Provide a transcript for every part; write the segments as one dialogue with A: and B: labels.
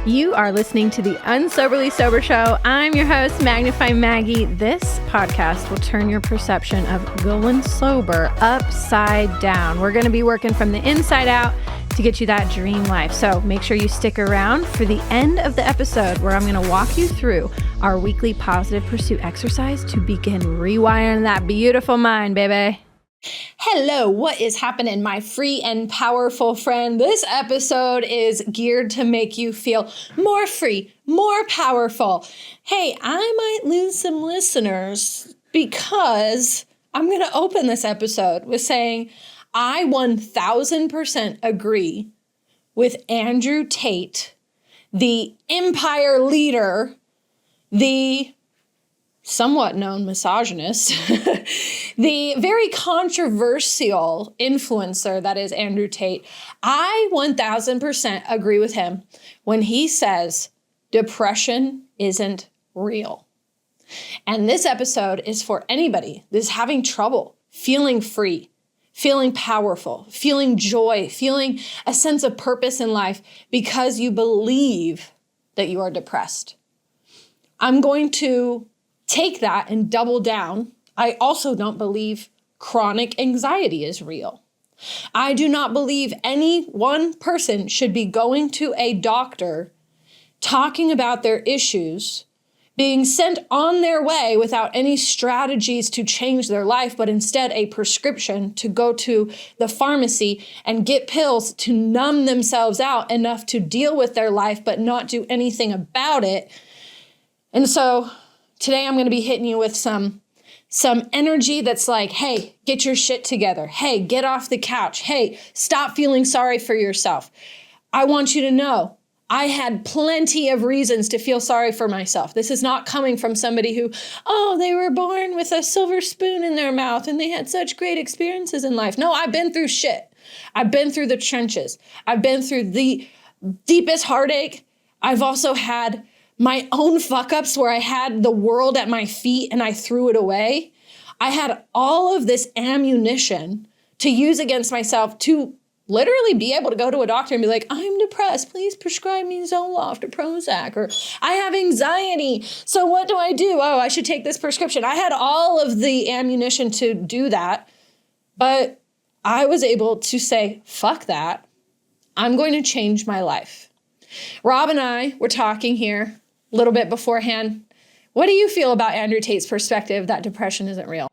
A: You are listening to the Unsoberly Sober Show. I'm your host, Magnify Maggie. This podcast will turn your perception of going sober upside down. We're going to be working from the inside out to get you that dream life. So make sure you stick around for the end of the episode where I'm going to walk you through our weekly positive pursuit exercise to begin rewiring that beautiful mind, baby. Hello, what is happening, my free and powerful friend? This episode is geared to make you feel more free, more powerful. Hey, I might lose some listeners because I'm going to open this episode with saying I 1000% agree with Andrew Tate, the empire leader, the somewhat known misogynist, the very controversial influencer that is Andrew Tate. I 1000% agree with him when he says depression isn't real. And this episode is for anybody that's having trouble feeling free, feeling powerful, feeling joy, feeling a sense of purpose in life because you believe that you are depressed. I'm going to take that and double down. I also don't believe chronic anxiety is real. I do not believe any one person should be going to a doctor, talking about their issues, being sent on their way without any strategies to change their life, but instead a prescription to go to the pharmacy and get pills to numb themselves out enough to deal with their life, but not do anything about it. And so today I'm going to be hitting you with some energy that's like, hey, get your shit together. Hey, get off the couch. Hey, stop feeling sorry for yourself. I want you to know I had plenty of reasons to feel sorry for myself. This is not coming from somebody who, they were born with a silver spoon in their mouth and they had such great experiences in life. No, I've been through shit. I've been through the trenches. I've been through the deepest heartache. I've also had my own fuck-ups where I had the world at my feet and I threw it away. I had all of this ammunition to use against myself to literally be able to go to a doctor and be like, I'm depressed, please prescribe me Zoloft or Prozac, or I have anxiety, so what do? I should take this prescription. I had all of the ammunition to do that, but I was able to say, fuck that. I'm going to change my life. Rob and I were talking here a little bit beforehand. What do you feel about Andrew Tate's perspective that depression isn't real?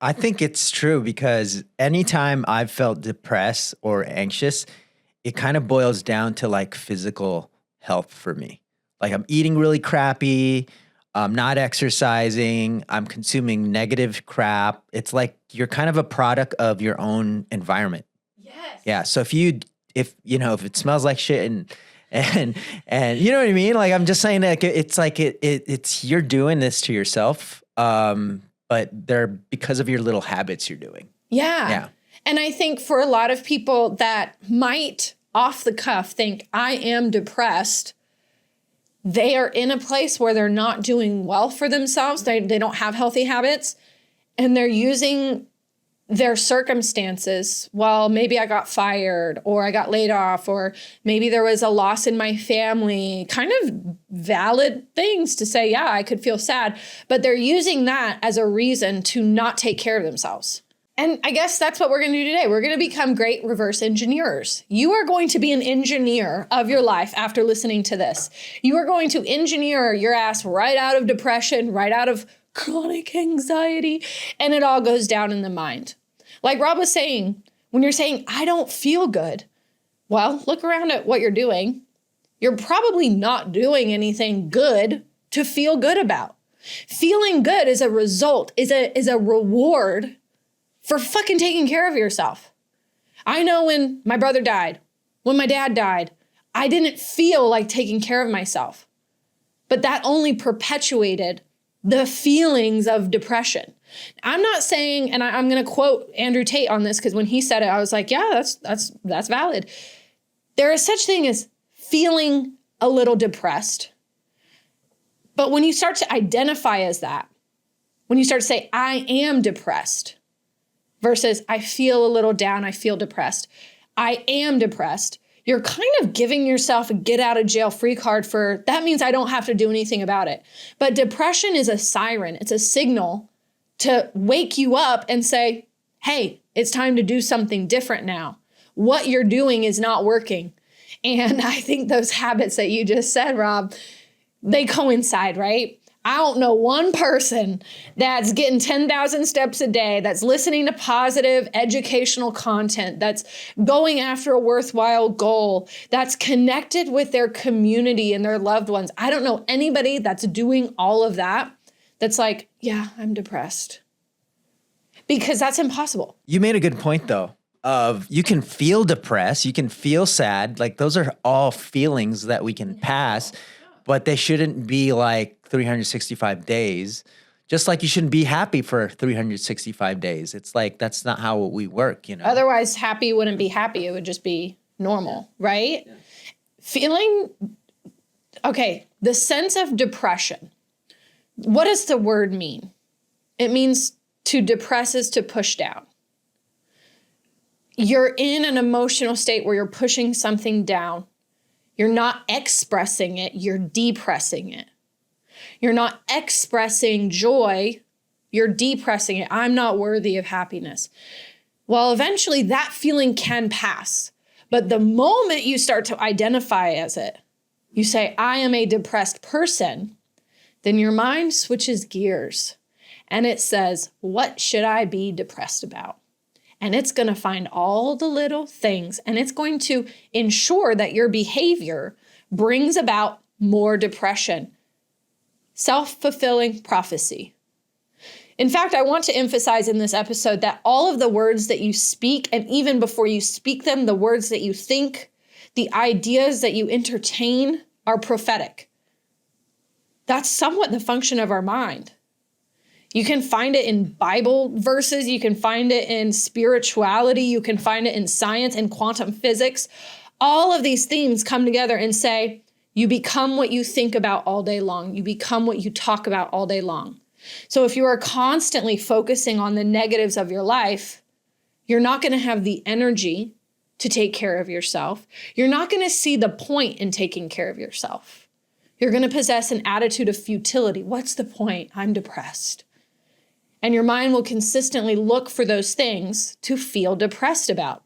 B: I think it's true because anytime I've felt depressed or anxious, it kind of boils down to like physical health for me. Like I'm eating really crappy, I'm not exercising, I'm consuming negative crap. It's like you're kind of a product of your own environment.
A: Yes.
B: Yeah. So if it smells like shit and you know what I mean? Like, I'm just saying that it's you're doing this to yourself. But they're because of your little habits you're doing.
A: Yeah. And I think for a lot of people that might off the cuff think I am depressed, they are in a place where they're not doing well for themselves. They don't have healthy habits and they're using their circumstances. Well, maybe I got fired or I got laid off or maybe there was a loss in my family, kind of valid things to say, yeah, I could feel sad, but they're using that as a reason to not take care of themselves. And I guess that's what we're going to do today. We're going to become great reverse engineers. You are going to be an engineer of your life after listening to this. You are going to engineer your ass right out of depression, right out of chronic anxiety, and it all goes down in the mind. Like Rob was saying, when you're saying, I don't feel good, well, look around at what you're doing. You're probably not doing anything good to feel good about. Feeling good is a result, is a reward for fucking taking care of yourself. I know when my brother died, when my dad died, I didn't feel like taking care of myself. But that only perpetuated the feelings of depression. I'm not saying, and I'm going to quote Andrew Tate on this because when he said it, I was like, yeah, that's valid. There is such thing as feeling a little depressed. But when you start to identify as that, when you start to say, I am depressed versus I feel a little down, I feel depressed. I am depressed. you're kind of giving yourself a get out of jail free card for, that means I don't have to do anything about it. But depression is a siren. It's a signal to wake you up and say, hey, it's time to do something different now. What you're doing is not working. And I think those habits that you just said, Rob, they coincide, right? I don't know one person that's getting 10,000 steps a day, that's listening to positive educational content, that's going after a worthwhile goal, that's connected with their community and their loved ones. I don't know anybody that's doing all of that that's like, yeah, I'm depressed. Because that's impossible.
B: You made a good point though, of you can feel depressed, you can feel sad. Like those are all feelings that we can pass, but they shouldn't be like 365 days. Just like you shouldn't be happy for 365 days. It's like, that's not how we work, you know?
A: Otherwise, happy wouldn't be happy. It would just be normal, right? Yeah. Feeling, okay, the sense of depression. What does the word mean? It means to depress is to push down. You're in an emotional state where you're pushing something down. You're not expressing it, you're depressing it. You're not expressing joy, you're depressing it. I'm not worthy of happiness. Well, eventually that feeling can pass. But the moment you start to identify as it, you say, I am a depressed person, then your mind switches gears and it says, what should I be depressed about? And it's going to find all the little things, and it's going to ensure that your behavior brings about more depression. Self-fulfilling prophecy. In fact, I want to emphasize in this episode that all of the words that you speak, and even before you speak them, the words that you think, the ideas that you entertain are prophetic. That's somewhat the function of our mind. You can find it in Bible verses. You can find it in spirituality. You can find it in science and quantum physics. All of these themes come together and say, you become what you think about all day long. You become what you talk about all day long. So if you are constantly focusing on the negatives of your life, you're not going to have the energy to take care of yourself. You're not going to see the point in taking care of yourself. You're going to possess an attitude of futility. What's the point? I'm depressed. And your mind will consistently look for those things to feel depressed about.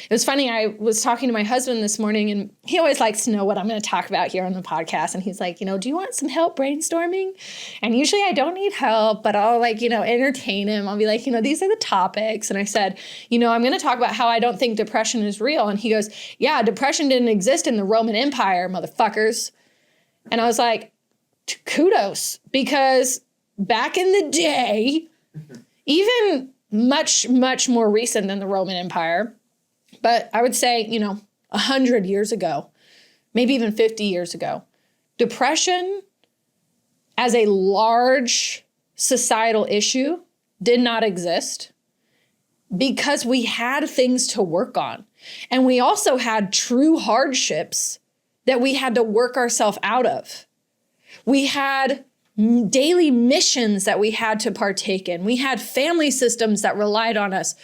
A: It was funny, I was talking to my husband this morning, and he always likes to know what I'm going to talk about here on the podcast. And he's like, do you want some help brainstorming? And usually I don't need help, but I'll entertain him. I'll be like, these are the topics. And I said, I'm going to talk about how I don't think depression is real. And he goes, yeah, depression didn't exist in the Roman Empire, motherfuckers. And I was like, kudos, because back in the day, even much, much more recent than the Roman Empire, but I would say, 100 years ago, maybe even 50 years ago, depression as a large societal issue did not exist because we had things to work on. And we also had true hardships that we had to work ourselves out of. We had daily missions that we had to partake in. We had family systems that relied on us.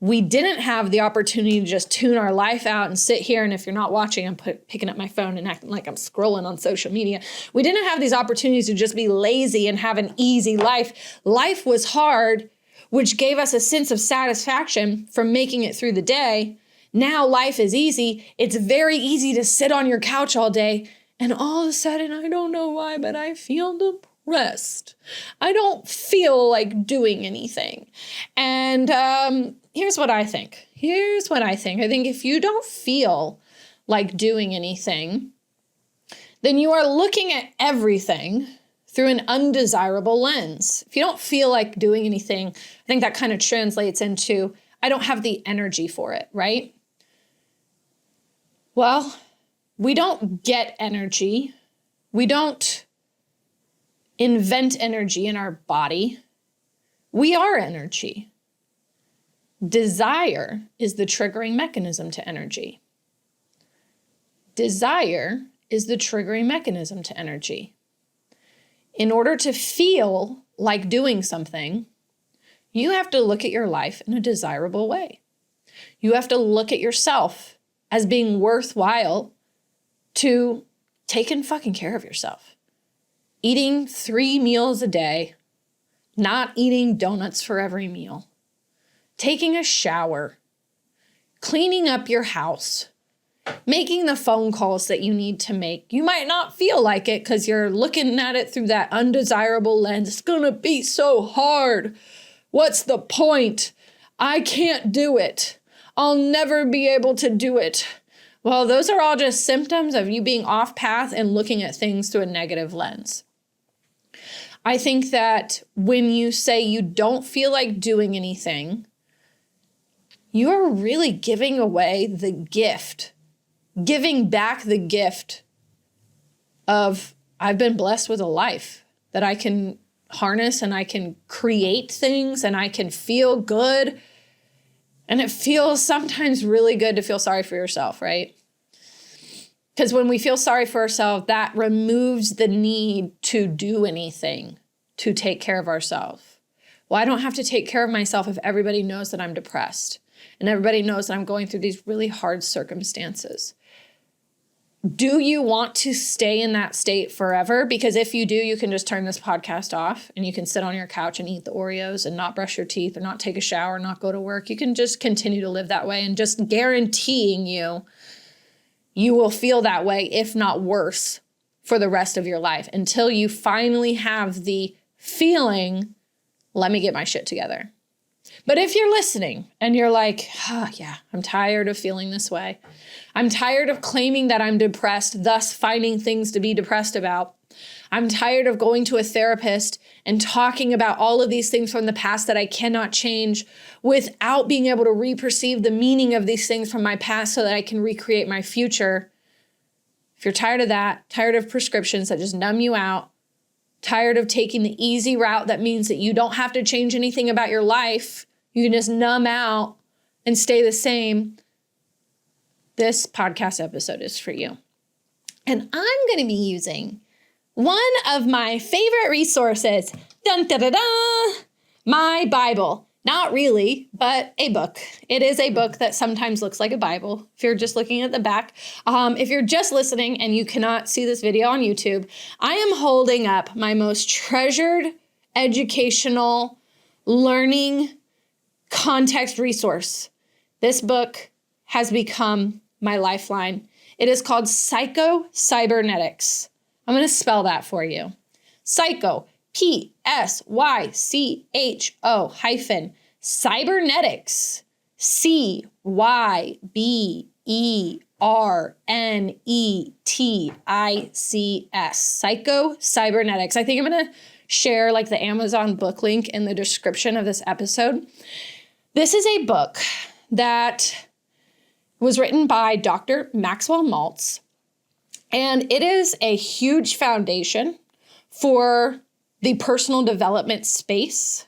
A: We didn't have the opportunity to just tune our life out and sit here. And if you're not watching, I'm picking up my phone and acting like I'm scrolling on social media. We didn't have these opportunities to just be lazy and have an easy life. Life was hard, which gave us a sense of satisfaction from making it through the day. Now life is easy. It's very easy to sit on your couch all day. And all of a sudden, I don't know why, but I feel depressed. I don't feel like doing anything. And here's what I think. I think if you don't feel like doing anything, then you are looking at everything through an undesirable lens. If you don't feel like doing anything, I think that kind of translates into, I don't have the energy for it, right? Well, we don't get energy. We don't invent energy in our body. We are energy. Desire is the triggering mechanism to energy. Desire is the triggering mechanism to energy. In order to feel like doing something, you have to look at your life in a desirable way. You have to look at yourself as being worthwhile to taking fucking care of yourself. Eating 3 meals a day, not eating donuts for every meal, taking a shower, cleaning up your house, making the phone calls that you need to make. You might not feel like it because you're looking at it through that undesirable lens. It's gonna be so hard. What's the point? I can't do it. I'll never be able to do it. Well, those are all just symptoms of you being off path and looking at things through a negative lens. I think that when you say you don't feel like doing anything, you are really giving away the gift, giving back the gift of I've been blessed with a life that I can harness and I can create things and I can feel good. And it feels sometimes really good to feel sorry for yourself, right? Because when we feel sorry for ourselves, that removes the need to do anything to take care of ourselves. Well, I don't have to take care of myself if everybody knows that I'm depressed and everybody knows that I'm going through these really hard circumstances. Do you want to stay in that state forever? Because if you do, you can just turn this podcast off and you can sit on your couch and eat the Oreos and not brush your teeth or not take a shower, not go to work. You can just continue to live that way and just guaranteeing you will feel that way, if not worse, for the rest of your life until you finally have the feeling, let me get my shit together. But if you're listening and you're like, yeah, I'm tired of feeling this way. I'm tired of claiming that I'm depressed, thus finding things to be depressed about. I'm tired of going to a therapist and talking about all of these things from the past that I cannot change without being able to re-perceive the meaning of these things from my past so that I can recreate my future. If you're tired of that, tired of prescriptions that just numb you out, tired of taking the easy route that means that you don't have to change anything about your life, you can just numb out and stay the same, this podcast episode is for you. And I'm going to be using one of my favorite resources, dun, da, da, da, my Bible. Not really, but a book. It is a book that sometimes looks like a Bible if you're just looking at the back. If you're just listening and you cannot see this video on YouTube, I am holding up my most treasured educational learning context resource. This book has become my lifeline. It is called Psycho-Cybernetics. I'm going to spell that for you. Psycho, P-S-Y-C-H-O hyphen cybernetics, C-Y-B-E-R-N-E-T-I-C-S, Psycho-Cybernetics. I think I'm going to share like the Amazon book link in the description of this episode. This is a book that was written by Dr. Maxwell Maltz, and it is a huge foundation for the personal development space,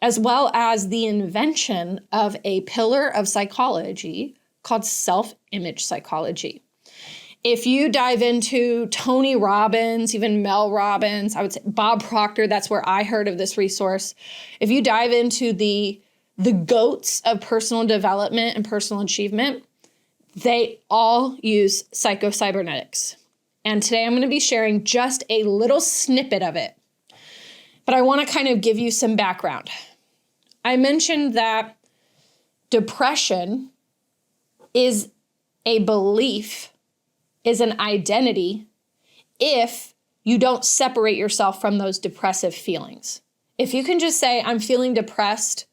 A: as well as the invention of a pillar of psychology called self-image psychology. If you dive into Tony Robbins, even Mel Robbins, I would say Bob Proctor, that's where I heard of this resource. If you dive into the goats of personal development and personal achievement, they all use Psycho-Cybernetics. And today I'm going to be sharing just a little snippet of it. But I want to kind of give you some background. I mentioned that depression is a belief, is an identity, if you don't separate yourself from those depressive feelings. If you can just say, I'm feeling depressed,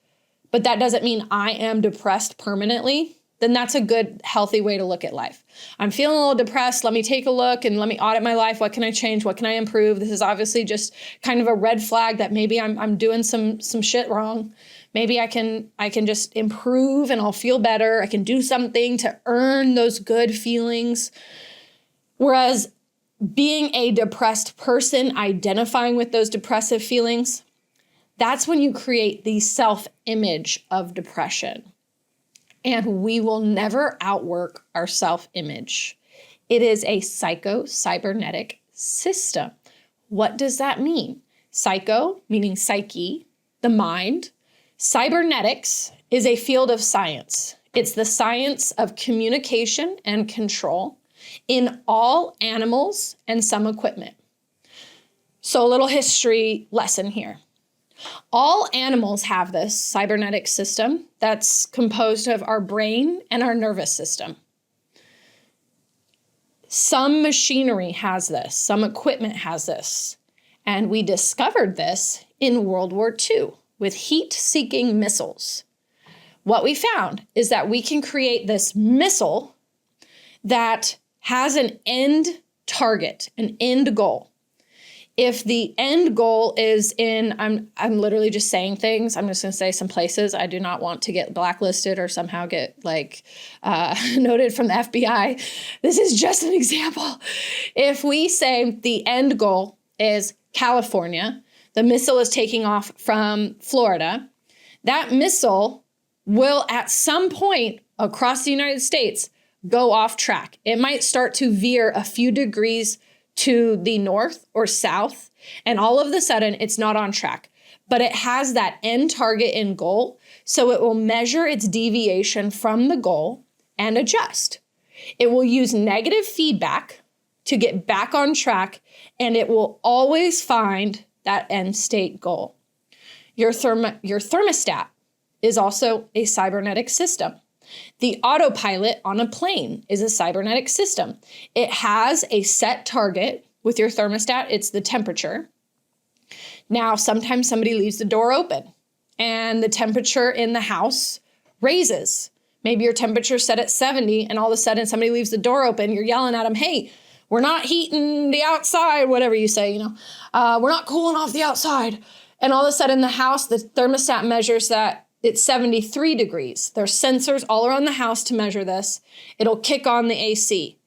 A: but that doesn't mean I am depressed permanently, then that's a good, healthy way to look at life. I'm feeling a little depressed. Let me take a look and let me audit my life. What can I change? What can I improve? This is obviously just kind of a red flag that maybe I'm doing some shit wrong. Maybe I can just improve and I'll feel better. I can do something to earn those good feelings. Whereas being a depressed person, identifying with those depressive feelings, that's when you create the self-image of depression. And we will never outwork our self-image. It is a psycho-cybernetic system. What does that mean? Psycho, meaning psyche, the mind. Cybernetics is a field of science. It's the science of communication and control in all animals and some equipment. So a little history lesson here. All animals have this cybernetic system that's composed of our brain and our nervous system. Some machinery has this, some equipment has this, and we discovered this in World War II with heat-seeking missiles. What we found is that we can create this missile that has an end target, an end goal. If the end goal is in, I'm literally just saying things. I'm just going to say some places. I do not want to get blacklisted or somehow get noted from the FBI. This is just an example. If we say the end goal is California, the missile is taking off from Florida, that missile will at some point across the United States go off track. It might start to veer a few degrees to the north or south, and all of a sudden it's not on track. But it has that end target and goal, so it will measure its deviation from the goal and adjust. It will use negative feedback to get back on track, and it will always find that end state goal. Your thermostat is also a cybernetic system. The autopilot on a plane is a cybernetic system. It has a set target with your thermostat. It's the temperature. Now, sometimes somebody leaves the door open and the temperature in the house raises. Maybe your temperature is set at 70 and all of a sudden somebody leaves the door open. You're yelling at them, hey, we're not heating the outside, whatever you say, we're not cooling off the outside. And all of a sudden the house, the thermostat measures that it's 73 degrees. There's sensors all around the house to measure this. It'll kick on the AC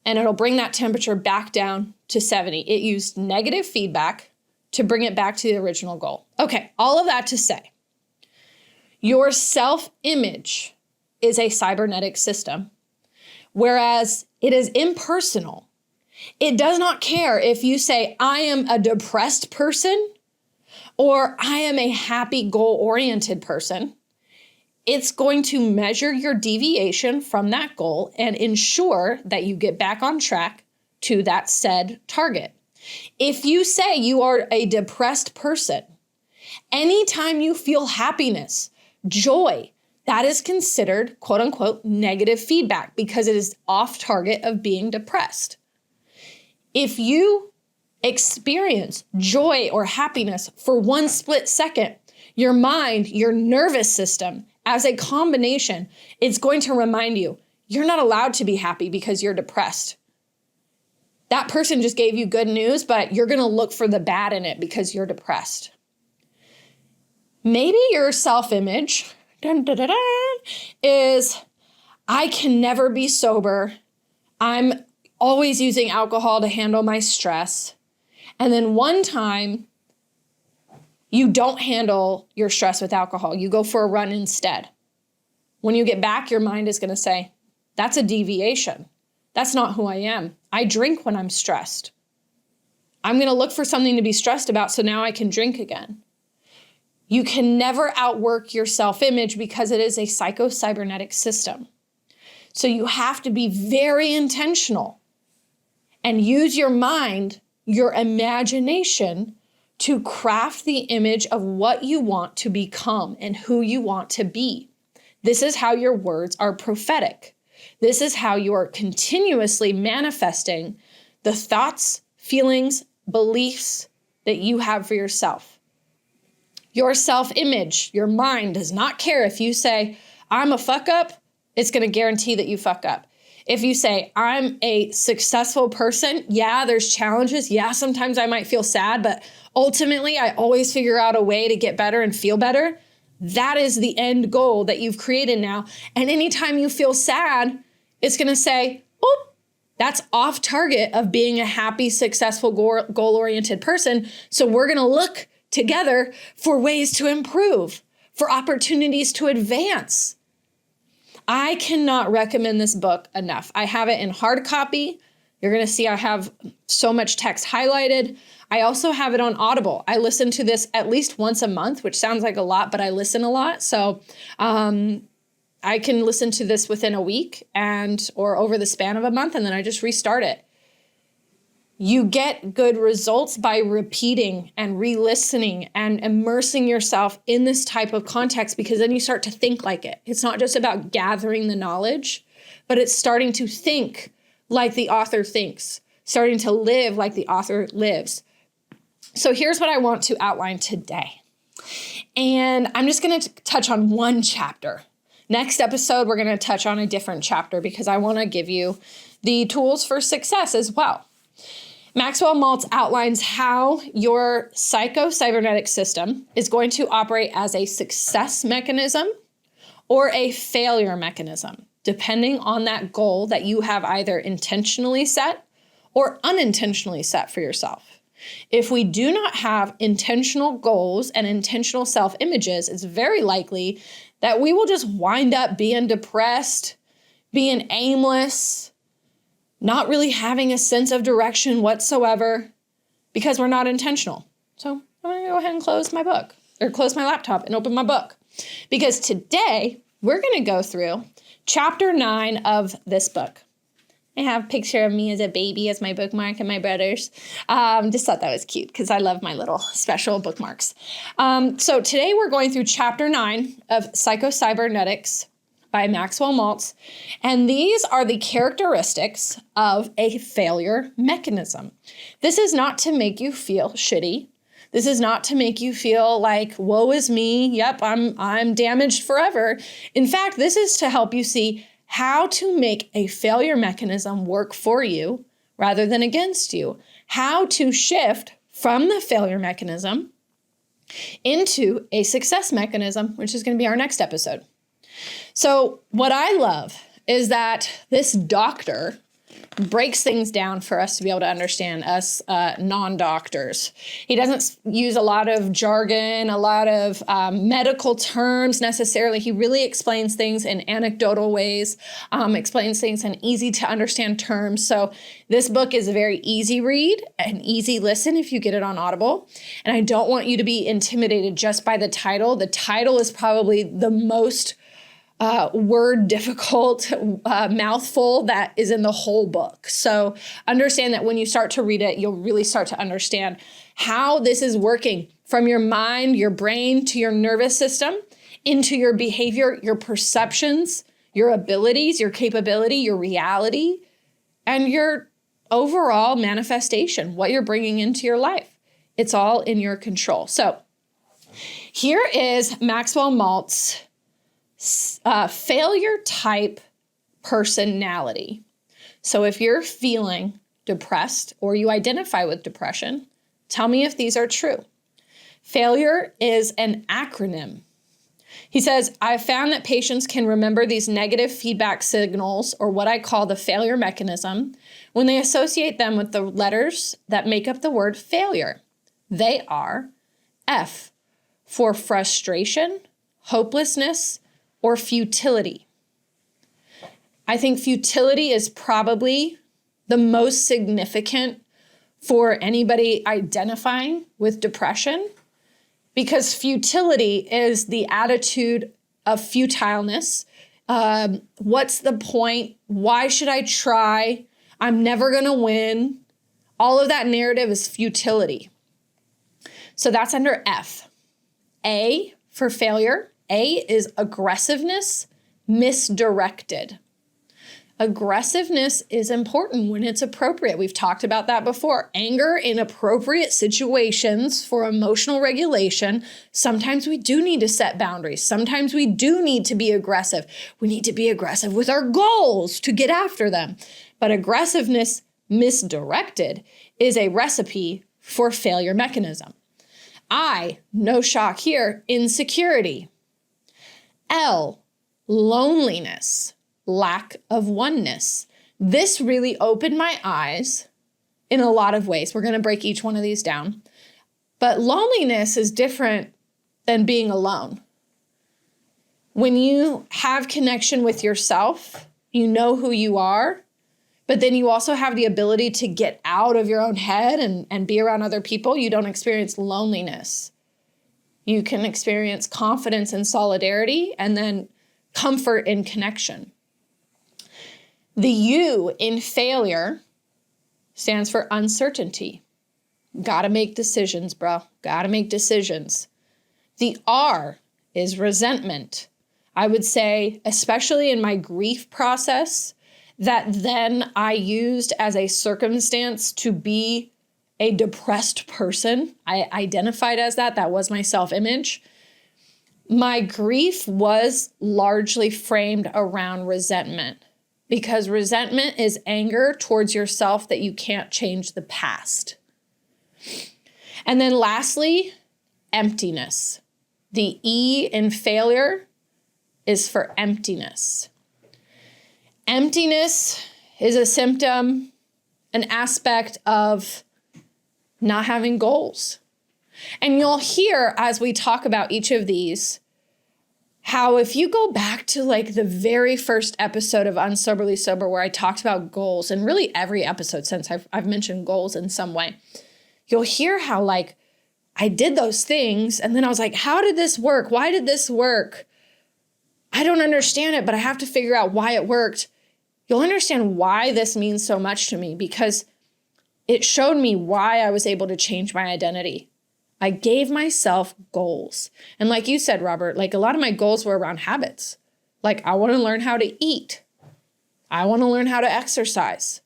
A: and it'll bring that temperature back down to 70. It used negative feedback to bring it back to the original goal. Okay, all of that to say, your self-image is a cybernetic system, whereas it is impersonal. It does not care if you say, I am a depressed person, or I am a happy, goal-oriented person. It's going to measure your deviation from that goal and ensure that you get back on track to that said target. If you say you are a depressed person, anytime you feel happiness, joy, that is considered, quote unquote, negative feedback because it is off target of being depressed. If you experience joy or happiness for one split second, your mind, your nervous system, as a combination, it's going to remind you, you're not allowed to be happy because you're depressed. That person just gave you good news, but you're going to look for the bad in it because you're depressed. Maybe your self-image is, I can never be sober. I'm always using alcohol to handle my stress. And then one time, you don't handle your stress with alcohol. You go for a run instead. When you get back, your mind is going to say, that's a deviation. That's not who I am. I drink when I'm stressed. I'm going to look for something to be stressed about so now I can drink again. You can never outwork your self-image because it is a psycho-cybernetic system. So you have to be very intentional and use your mind, your imagination, to craft the image of what you want to become and who you want to be. This is how your words are prophetic. This is how you are continuously manifesting the thoughts, feelings, beliefs that you have for yourself. Your self-image, your mind does not care if you say, I'm a fuck up, it's going to guarantee that you fuck up. If you say, I'm a successful person, yeah, there's challenges. Yeah, sometimes I might feel sad, but ultimately I always figure out a way to get better and feel better. That is the end goal that you've created now. And anytime you feel sad, it's going to say, oh, that's off target of being a happy, successful, goal-oriented person. So we're going to look together for ways to improve, for opportunities to advance. I cannot recommend this book enough. I have it in hard copy. You're going to see I have so much text highlighted. I also have it on Audible. I listen to this at least once a month, which sounds like a lot, but I listen a lot. So I I can listen to this within a week or over the span of a month, and then I just restart it. You get good results by repeating and re-listening and immersing yourself in this type of context, because then you start to think like it. It's not just about gathering the knowledge, but it's starting to think like the author thinks, starting to live like the author lives. So here's what I want to outline today. And I'm just going to touch on one chapter. Next episode, we're going to touch on a different chapter because I want to give you the tools for success as well. Maxwell Maltz outlines how your psycho-cybernetic system is going to operate as a success mechanism or a failure mechanism, depending on that goal that you have either intentionally set or unintentionally set for yourself. If we do not have intentional goals and intentional self-images, it's very likely that we will just wind up being depressed, being aimless, not really having a sense of direction whatsoever because we're not intentional. So I'm going to go ahead and close my laptop and open my book, because today we're going to go through chapter 9 of this book. I have a picture of me as a baby as my bookmark and my brothers. Just thought that was cute because I love my little special bookmarks. So today we're going through chapter 9 of Psycho-Cybernetics by Maxwell Maltz. And these are the characteristics of a failure mechanism. This is not to make you feel shitty. This is not to make you feel like, woe is me. Yep, I'm damaged forever. In fact, this is to help you see how to make a failure mechanism work for you rather than against you. How to shift from the failure mechanism into a success mechanism, which is going to be our next episode. So what I love is that this doctor breaks things down for us to be able to understand, us non-doctors. He doesn't use a lot of jargon, a lot of medical terms necessarily. He really explains things in anecdotal ways, explains things in easy to understand terms. So this book is a very easy read and easy listen if you get it on Audible. And I don't want you to be intimidated just by the title. The title is probably the most word difficult mouthful that is in the whole book. So understand that when you start to read it, you'll really start to understand how this is working from your mind, your brain, to your nervous system, into your behavior, your perceptions, your abilities, your capability, your reality, and your overall manifestation, what you're bringing into your life. It's all in your control. So here is Maxwell Maltz failure type personality. So if you're feeling depressed or you identify with depression, tell me if these are true. Failure is an acronym. He says, I've found that patients can remember these negative feedback signals, or what I call the failure mechanism, when they associate them with the letters that make up the word failure. They are F for frustration, hopelessness, or futility. I think futility is probably the most significant for anybody identifying with depression, because futility is the attitude of futileness. What's the point? Why should I try? I'm never going to win. All of that narrative is futility. So that's under F. A for failure. A is aggressiveness, misdirected. Aggressiveness is important when it's appropriate. We've talked about that before. Anger in appropriate situations for emotional regulation. Sometimes we do need to set boundaries. Sometimes we do need to be aggressive. We need to be aggressive with our goals to get after them. But aggressiveness misdirected is a recipe for failure mechanism. I, no shock here, insecurity. L, loneliness, lack of oneness. This really opened my eyes in a lot of ways. We're going to break each one of these down. But loneliness is different than being alone. When you have connection with yourself, you know who you are, but then you also have the ability to get out of your own head and be around other people. You don't experience loneliness. You can experience confidence and solidarity, and then comfort in connection. The U in failure stands for uncertainty. Gotta make decisions, bro. Gotta make decisions. The R is resentment. I would say, especially in my grief process, that then I used as a circumstance to be a depressed person. I identified as that. That was my self-image. My grief was largely framed around resentment, because resentment is anger towards yourself that you can't change the past. And then lastly, emptiness. The E in failure is for emptiness. Emptiness is a symptom, an aspect of not having goals. And you'll hear as we talk about each of these, how if you go back to like the very first episode of Unsoberly Sober where I talked about goals, and really every episode since I've mentioned goals in some way, you'll hear how like I did those things and then I was like, how did this work? Why did this work? I don't understand it, but I have to figure out why it worked. You'll understand why this means so much to me, because it showed me why I was able to change my identity. I gave myself goals. And like you said, Robert, like a lot of my goals were around habits. Like I want to learn how to eat. I want to learn how to exercise.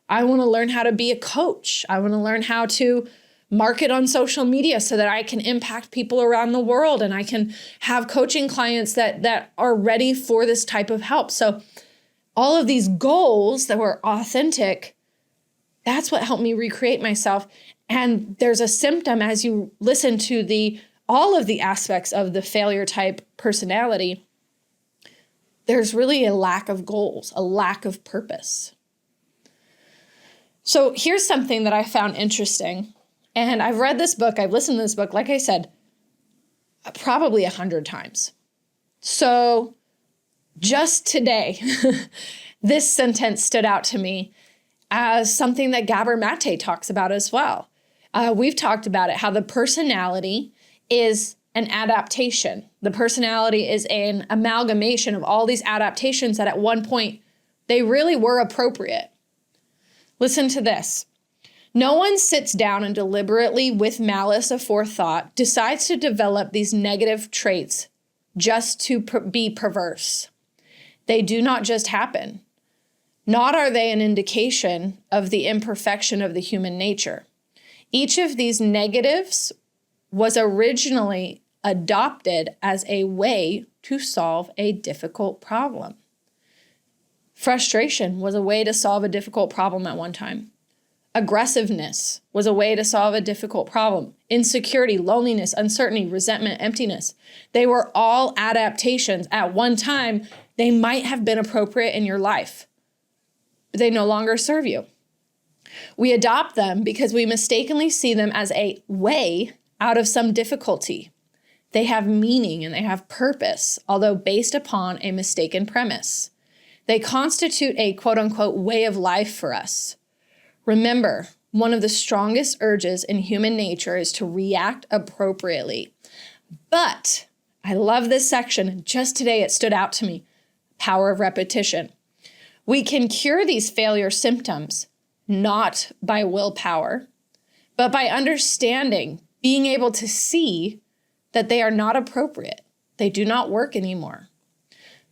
A: I want to learn how to be a coach. I want to learn how to market on social media so that I can impact people around the world and I can have coaching clients that are ready for this type of help. So all of these goals that were authentic, that's what helped me recreate myself. And there's a symptom as you listen to all of the aspects of the failure type personality. There's really a lack of goals, a lack of purpose. So here's something that I found interesting. And I've read this book, I've listened to this book, like I said, probably 100 times. So just today, this sentence stood out to me as something that Gabor Mate talks about as well. We've talked about it, how the personality is an adaptation. The personality is an amalgamation of all these adaptations that at one point, they really were appropriate. Listen to this. No one sits down and deliberately, with malice aforethought, decides to develop these negative traits just to be perverse. They do not just happen. Not are they an indication of the imperfection of the human nature. Each of these negatives was originally adopted as a way to solve a difficult problem. Frustration was a way to solve a difficult problem at one time. Aggressiveness was a way to solve a difficult problem. Insecurity, loneliness, uncertainty, resentment, emptiness. They were all adaptations. At one time, they might have been appropriate in your life, but they no longer serve you. We adopt them because we mistakenly see them as a way out of some difficulty. They have meaning and they have purpose, although based upon a mistaken premise. They constitute a quote-unquote way of life for us. Remember, one of the strongest urges in human nature is to react appropriately. But I love this section. Just today, it stood out to me. Power of repetition. We can cure these failure symptoms not by willpower, but by understanding, being able to see that they are not appropriate. They do not work anymore.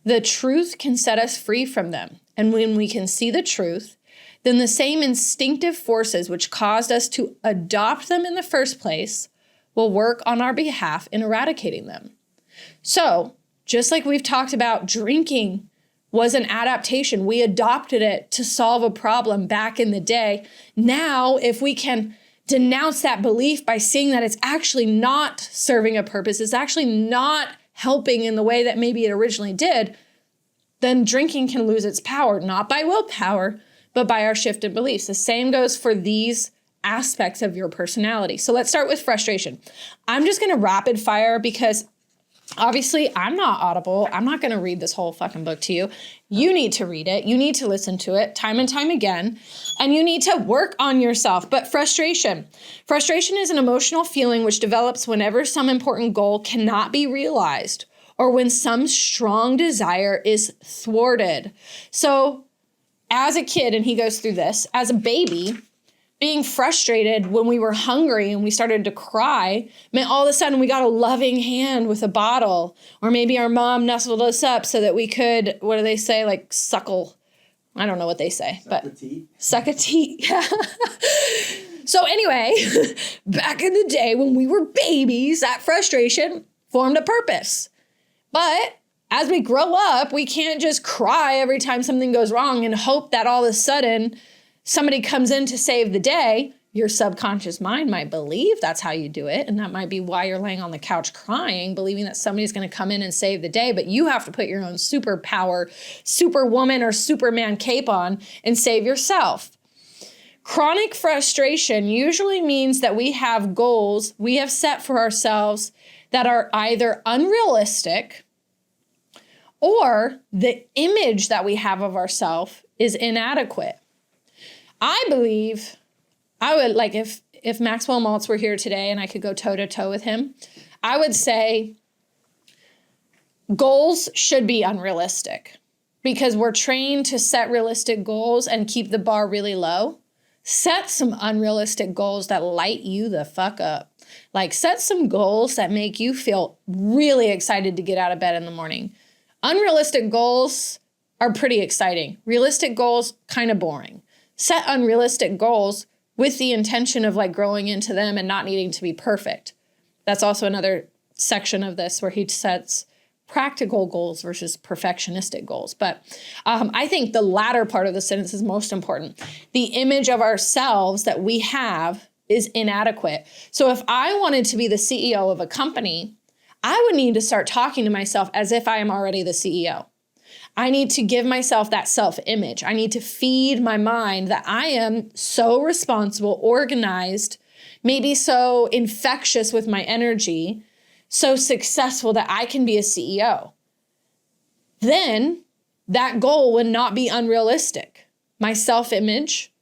A: The truth can set us free from them. And when we can see the truth, then the same instinctive forces which caused us to adopt them in the first place will work on our behalf in eradicating them. So, just like we've talked about, drinking was an adaptation. We adopted it to solve a problem back in the day. Now, if we can denounce that belief by seeing that it's actually not serving a purpose, it's actually not helping in the way that maybe it originally did, then drinking can lose its power, not by willpower, but by our shift in beliefs. The same goes for these aspects of your personality. So let's start with frustration. I'm just going to rapid fire because obviously I'm not audible. I'm not going to read this whole fucking book to you. You need to read it. You need to listen to it time and time again, and you need to work on yourself. But frustration is an emotional feeling which develops whenever some important goal cannot be realized or when some strong desire is thwarted. So as a kid, and he goes through this, as a baby, being frustrated when we were hungry and we started to cry meant all of a sudden we got a loving hand with a bottle, or maybe our mom nestled us up so that we could, what do they say, like suckle? I don't know what they say, but suck a teat. Yeah. So anyway, back in the day when we were babies, that frustration formed a purpose. But as we grow up, we can't just cry every time something goes wrong and hope that all of a sudden somebody comes in to save the day. Your subconscious mind might believe that's how you do it. And that might be why you're laying on the couch crying, believing that somebody's going to come in and save the day. But you have to put your own superpower, superwoman or superman cape on and save yourself. Chronic frustration usually means that we have goals we have set for ourselves that are either unrealistic or the image that we have of ourselves is inadequate. I believe I would, like, if Maxwell Maltz were here today and I could go toe-to-toe with him, I would say goals should be unrealistic because we're trained to set realistic goals and keep the bar really low. Set some unrealistic goals that light you the fuck up. Like, set some goals that make you feel really excited to get out of bed in the morning. Unrealistic goals are pretty exciting. Realistic goals, kind of boring. Set unrealistic goals with the intention of like growing into them and not needing to be perfect. That's also another section of this where he sets practical goals versus perfectionistic goals. But I think the latter part of the sentence is most important. The image of ourselves that we have is inadequate. So if I wanted to be the CEO of a company, I would need to start talking to myself as if I am already the CEO. I need to give myself that self-image. I need to feed my mind that I am so responsible, organized, maybe so infectious with my energy, so successful that I can be a CEO. Then that goal would not be unrealistic. My self-image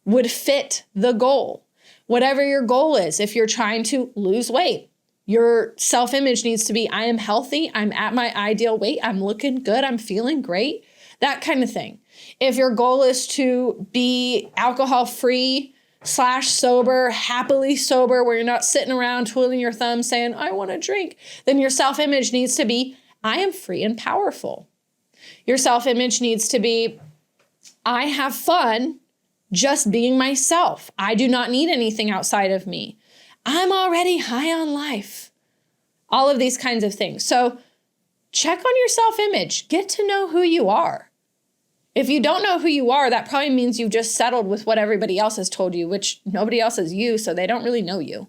A: would fit the goal. Whatever your goal is, if you're trying to lose weight, your self-image needs to be, I am healthy, I'm at my ideal weight, I'm looking good, I'm feeling great, that kind of thing. If your goal is to be alcohol-free / sober, happily sober, where you're not sitting around twiddling your thumbs saying, I want to drink, then your self-image needs to be, I am free and powerful. Your self-image needs to be, I have fun just being myself. I do not need anything outside of me. I'm already high on life. All of these kinds of things. So check on your self-image. Get to know who you are. If you don't know who you are, that probably means you've just settled with what everybody else has told you, which nobody else is you, so they don't really know you.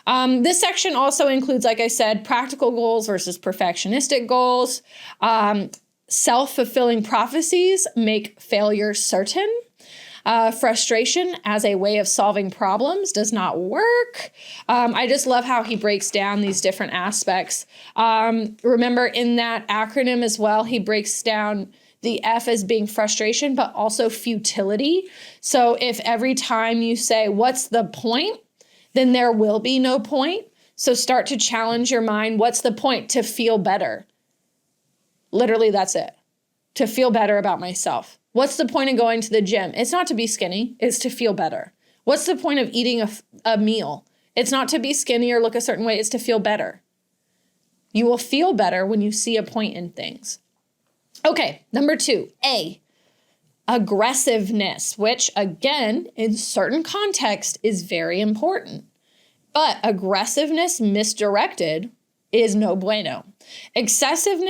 A: This section also includes, like I said, practical goals versus perfectionistic goals. Self-fulfilling prophecies make failure certain. Frustration as a way of solving problems does not work. I just love how he breaks down these different aspects. Remember in that acronym as well, he breaks down the F as being frustration, but also futility. So if every time you say, what's the point? Then there will be no point. So start to challenge your mind. What's the point? To feel better. Literally, that's it. To feel better about myself. What's the point of going to the gym? It's not to be skinny. It's to feel better. What's the point of eating a meal? It's not to be skinny or look a certain way. It's to feel better. You will feel better when you see a point in things. Okay, number 2, A, aggressiveness, which again, in certain context is very important. But aggressiveness misdirected is no bueno. Excessive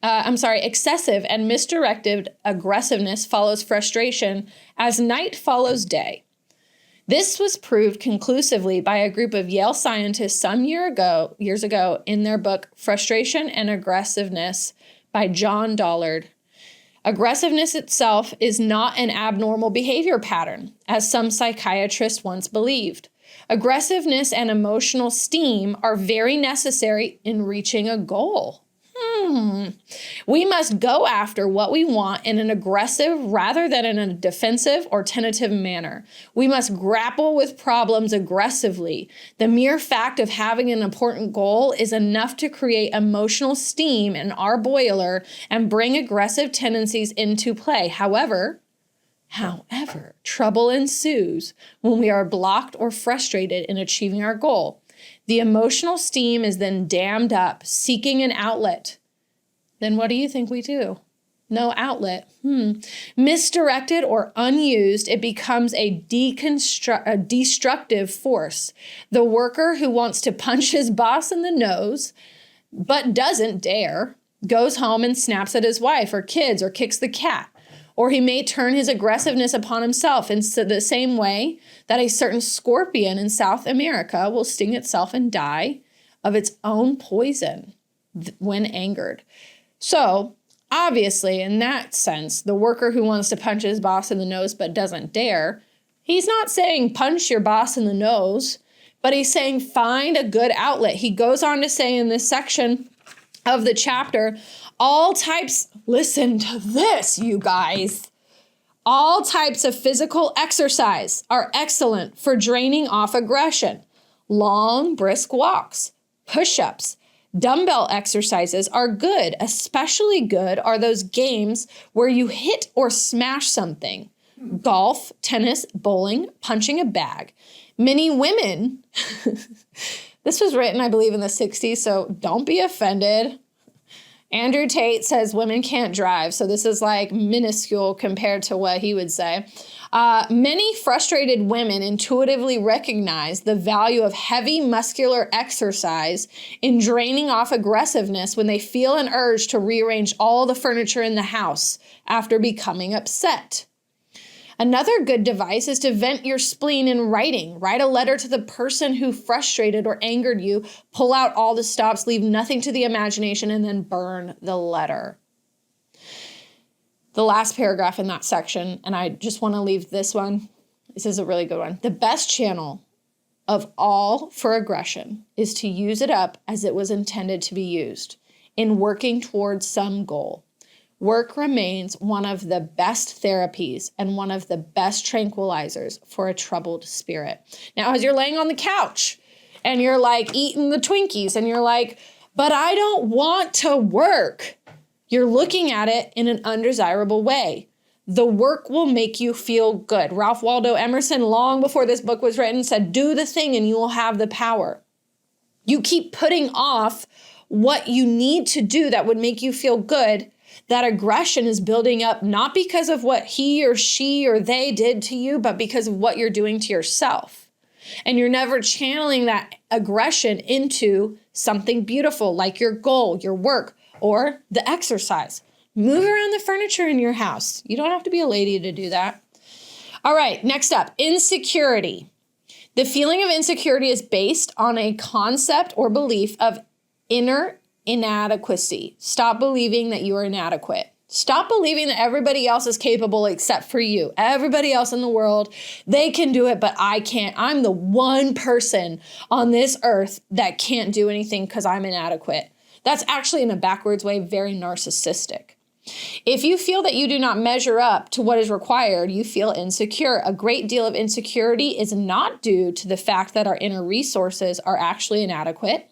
A: and misdirected aggressiveness follows frustration as night follows day. This was proved conclusively by a group of Yale scientists some years ago in their book, Frustration and Aggressiveness by John Dollard. Aggressiveness itself is not an abnormal behavior pattern, as some psychiatrists once believed. Aggressiveness and emotional steam are very necessary in reaching a goal. We must go after what we want in an aggressive rather than in a defensive or tentative manner. We must grapple with problems aggressively. The mere fact of having an important goal is enough to create emotional steam in our boiler and bring aggressive tendencies into play. However, trouble ensues when we are blocked or frustrated in achieving our goal. The emotional steam is then dammed up, seeking an outlet. Then what do you think we do? No outlet. Misdirected or unused, it becomes a destructive force. The worker who wants to punch his boss in the nose, but doesn't dare, goes home and snaps at his wife or kids or kicks the cat. Or he may turn his aggressiveness upon himself in the same way that a certain scorpion in South America will sting itself and die of its own poison when angered. So, obviously, in that sense, the worker who wants to punch his boss in the nose but doesn't dare, he's not saying punch your boss in the nose, but he's saying find a good outlet. He goes on to say in this section of the chapter, listen to this, you guys. All types of physical exercise are excellent for draining off aggression. Long, brisk walks, push-ups, dumbbell exercises are good. Especially good are those games where you hit or smash something. Golf, tennis, bowling, punching a bag. Many women, this was written, I believe, in the 60s, so don't be offended. Andrew Tate says women can't drive, so this is like minuscule compared to what he would say. Many frustrated women intuitively recognize the value of heavy muscular exercise in draining off aggressiveness when they feel an urge to rearrange all the furniture in the house after becoming upset. Another good device is to vent your spleen in writing. Write a letter to the person who frustrated or angered you, pull out all the stops, leave nothing to the imagination, and then burn the letter. The last paragraph in that section, and I just want to leave this one. This is a really good one. The best channel of all for aggression is to use it up as it was intended to be used in working towards some goal. Work remains one of the best therapies and one of the best tranquilizers for a troubled spirit. Now, as you're laying on the couch and you're like eating the Twinkies and you're like, but I don't want to work. You're looking at it in an undesirable way. The work will make you feel good. Ralph Waldo Emerson, long before this book was written, said, do the thing and you will have the power. You keep putting off what you need to do that would make you feel good. That aggression is building up not because of what he or she or they did to you, but because of what you're doing to yourself. And you're never channeling that aggression into something beautiful like your goal, your work, or the exercise. Move around the furniture in your house. You don't have to be a lady to do that. All right, next up, insecurity. The feeling of insecurity is based on a concept or belief of inner inadequacy. Stop believing that you are inadequate. Stop believing that everybody else is capable except for you. Everybody else in the world, they can do it, but I can't. I'm the one person on this earth that can't do anything because I'm inadequate. That's actually, in a backwards way, very narcissistic. If you feel that you do not measure up to what is required, you feel insecure. A great deal of insecurity is not due to the fact that our inner resources are actually inadequate,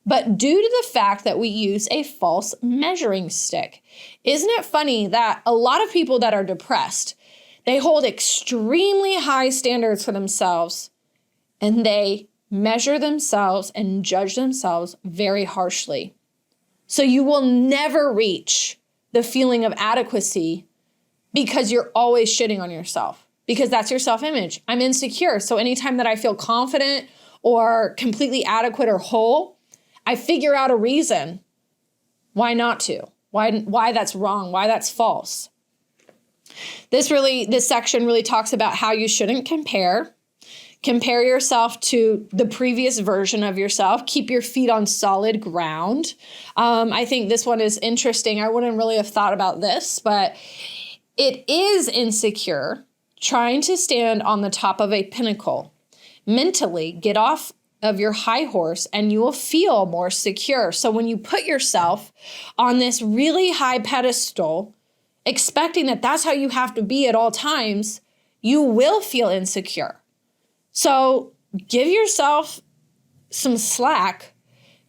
A: but due to the fact that we use a false measuring stick. Isn't it funny that a lot of people that are depressed, they hold extremely high standards for themselves and they measure themselves and judge themselves very harshly. So you will never reach the feeling of adequacy because you're always shitting on yourself, because that's your self-image. I'm insecure. So anytime that I feel confident or completely adequate or whole, I figure out a reason why not to, why that's wrong, why that's false. This section really talks about how you shouldn't compare yourself to the previous version of yourself. Keep your feet on solid ground. I think this one is interesting. I wouldn't really have thought about this, but it is insecure trying to stand on the top of a pinnacle. Mentally, get off of your high horse and you will feel more secure. So when you put yourself on this really high pedestal, expecting that that's how you have to be at all times, you will feel insecure. So give yourself some slack.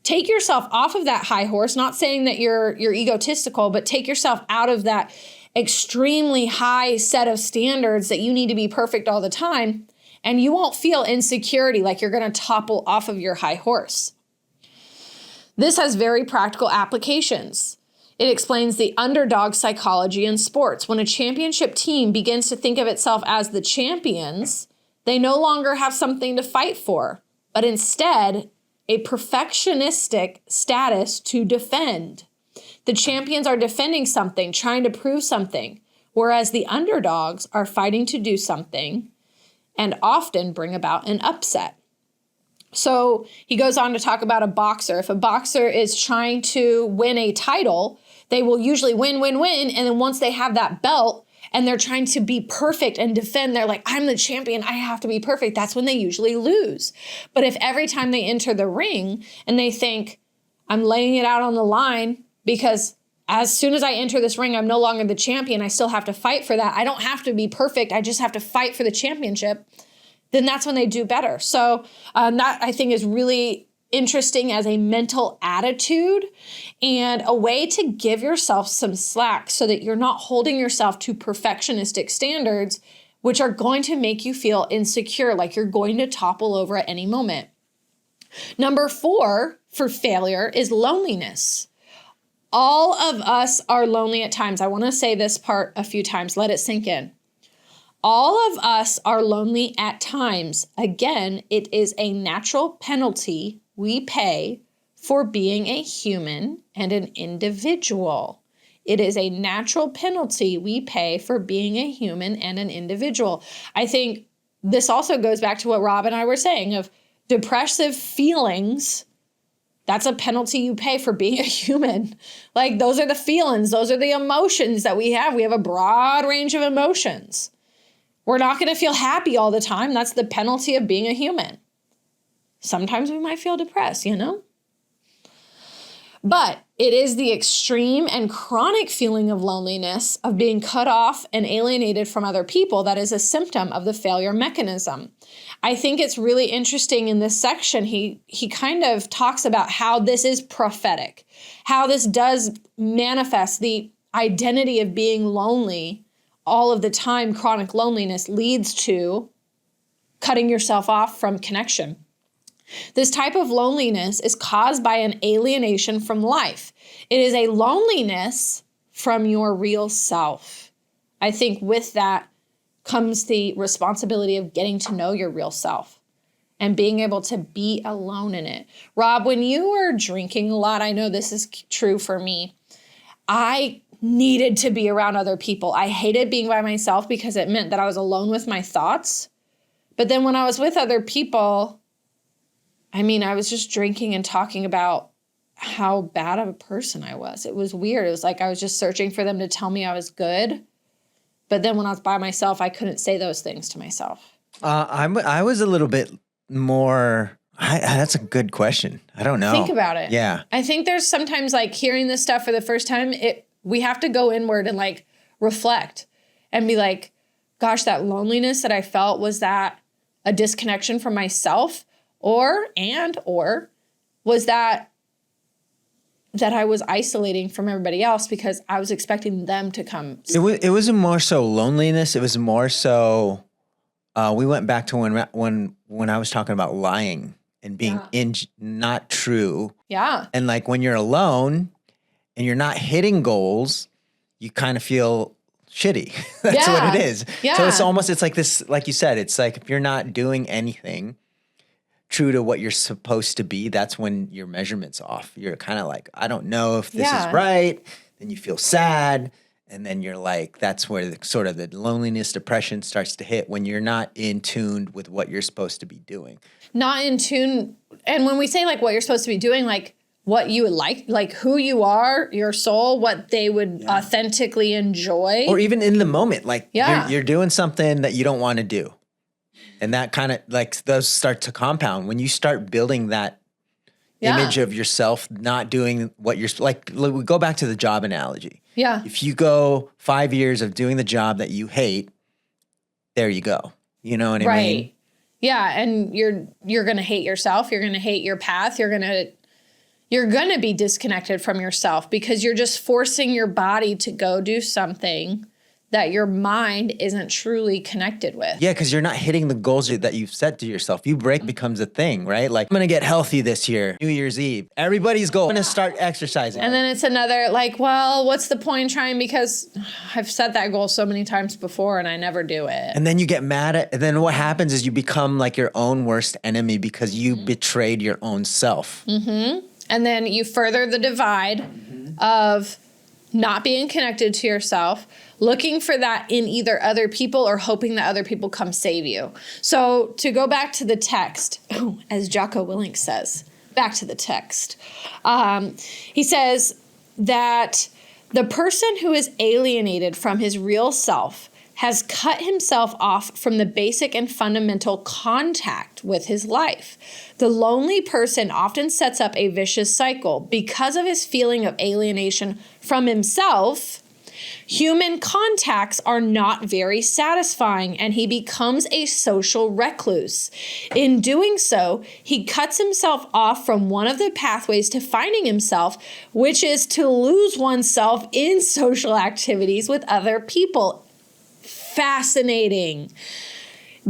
A: Take yourself off of that high horse, not saying that you're egotistical, but take yourself out of that extremely high set of standards that you need to be perfect all the time, and you won't feel insecurity like you're going to topple off of your high horse. This has very practical applications. It explains the underdog psychology in sports. When a championship team begins to think of itself as the champions, they no longer have something to fight for, but instead a perfectionistic status to defend. The champions are defending something, trying to prove something, whereas the underdogs are fighting to do something and often bring about an upset. So he goes on to talk about a boxer. If a boxer is trying to win a title, they will usually win. And then once they have that belt and they're trying to be perfect and defend, they're like, I'm the champion, I have to be perfect. That's when they usually lose. But if every time they enter the ring and they think, I'm laying it out on the line because as soon as I enter this ring, I'm no longer the champion, I still have to fight for that. I don't have to be perfect, I just have to fight for the championship. Then that's when they do better. So that I think is really interesting as a mental attitude and a way to give yourself some slack so that you're not holding yourself to perfectionistic standards, which are going to make you feel insecure, like you're going to topple over at any moment. Number 4 for failure is loneliness. All of us are lonely at times. I want to say this part a few times. Let it sink in. All of us are lonely at times. Again, it is a natural penalty we pay for being a human and an individual. It is a natural penalty we pay for being a human and an individual. I think this also goes back to what Rob and I were saying of depressive feelings. That's a penalty you pay for being a human. Like those are the feelings, those are the emotions that we have. We have a broad range of emotions. We're not going to feel happy all the time. That's the penalty of being a human. Sometimes we might feel depressed, But it is the extreme and chronic feeling of loneliness, of being cut off and alienated from other people, that is a symptom of the failure mechanism. I think it's really interesting in this section, he kind of talks about how this is prophetic, how this does manifest the identity of being lonely all of the time. Chronic loneliness leads to cutting yourself off from connection. This type of loneliness is caused by an alienation from life. It is a loneliness from your real self. I think with that comes the responsibility of getting to know your real self and being able to be alone in it. Rob, when you were drinking a lot, I know this is true for me, I needed to be around other people. I hated being by myself because it meant that I was alone with my thoughts. But then when I was with other people, I was just drinking and talking about how bad of a person I was. It was weird. It was like I was just searching for them to tell me I was good. But then when I was by myself, I couldn't say those things to myself.
B: I was a little bit more, that's a good question. I don't know.
A: Think about it.
B: Yeah.
A: I think there's sometimes like hearing this stuff for the first time, we have to go inward and like reflect and be like, gosh, that loneliness that I felt, was that a disconnection from myself? Or was that I was isolating from everybody else because I was expecting them to come?
B: It was more so loneliness. It was more so, we went back to when I was talking about lying and being not true.
A: Yeah.
B: And like when you're alone and you're not hitting goals, you kind of feel shitty. That's what it is.
A: Yeah.
B: So it's like this, like you said, it's like if you're not doing anything true to what you're supposed to be, that's when your measurement's off. You're kind of like, I don't know if this is right. Then you feel sad. And then you're like, that's where the loneliness, depression starts to hit, when you're not in tune with what you're supposed to be doing.
A: Not in tune. And when we say like what you're supposed to be doing, like what you would like who you are, your soul, what they would authentically enjoy.
B: Or even in the moment, like you're doing something that you don't want to do. And that kind of like those start to compound when you start building that image of yourself, not doing what you're like. We go back to the job analogy.
A: Yeah.
B: If you go 5 years of doing the job that you hate, there you go. You know what I mean?
A: Right. Yeah. And you're going to hate yourself. You're going to hate your path. You're going to be disconnected from yourself because you're just forcing your body to go do something that your mind isn't truly connected with.
B: Yeah, because you're not hitting the goals that you've set to yourself. You break becomes a thing, right? Like, I'm going to get healthy this year, New Year's Eve. Everybody's goal. I'm going to start exercising.
A: And then it's another like, well, what's the point in trying because I've set that goal so many times before and I never do it.
B: And then you get mad at, and then what happens is you become like your own worst enemy because you betrayed your own self.
A: Mm-hmm. And then you further the divide of not being connected to yourself, looking for that in either other people or hoping that other people come save you. So to go back to the text, as Jocko Willink says, back to the text, he says that the person who is alienated from his real self has cut himself off from the basic and fundamental contact with his life. The lonely person often sets up a vicious cycle because of his feeling of alienation from himself. Human contacts are not very satisfying, and he becomes a social recluse. In doing so, he cuts himself off from one of the pathways to finding himself, which is to lose oneself in social activities with other people. Fascinating.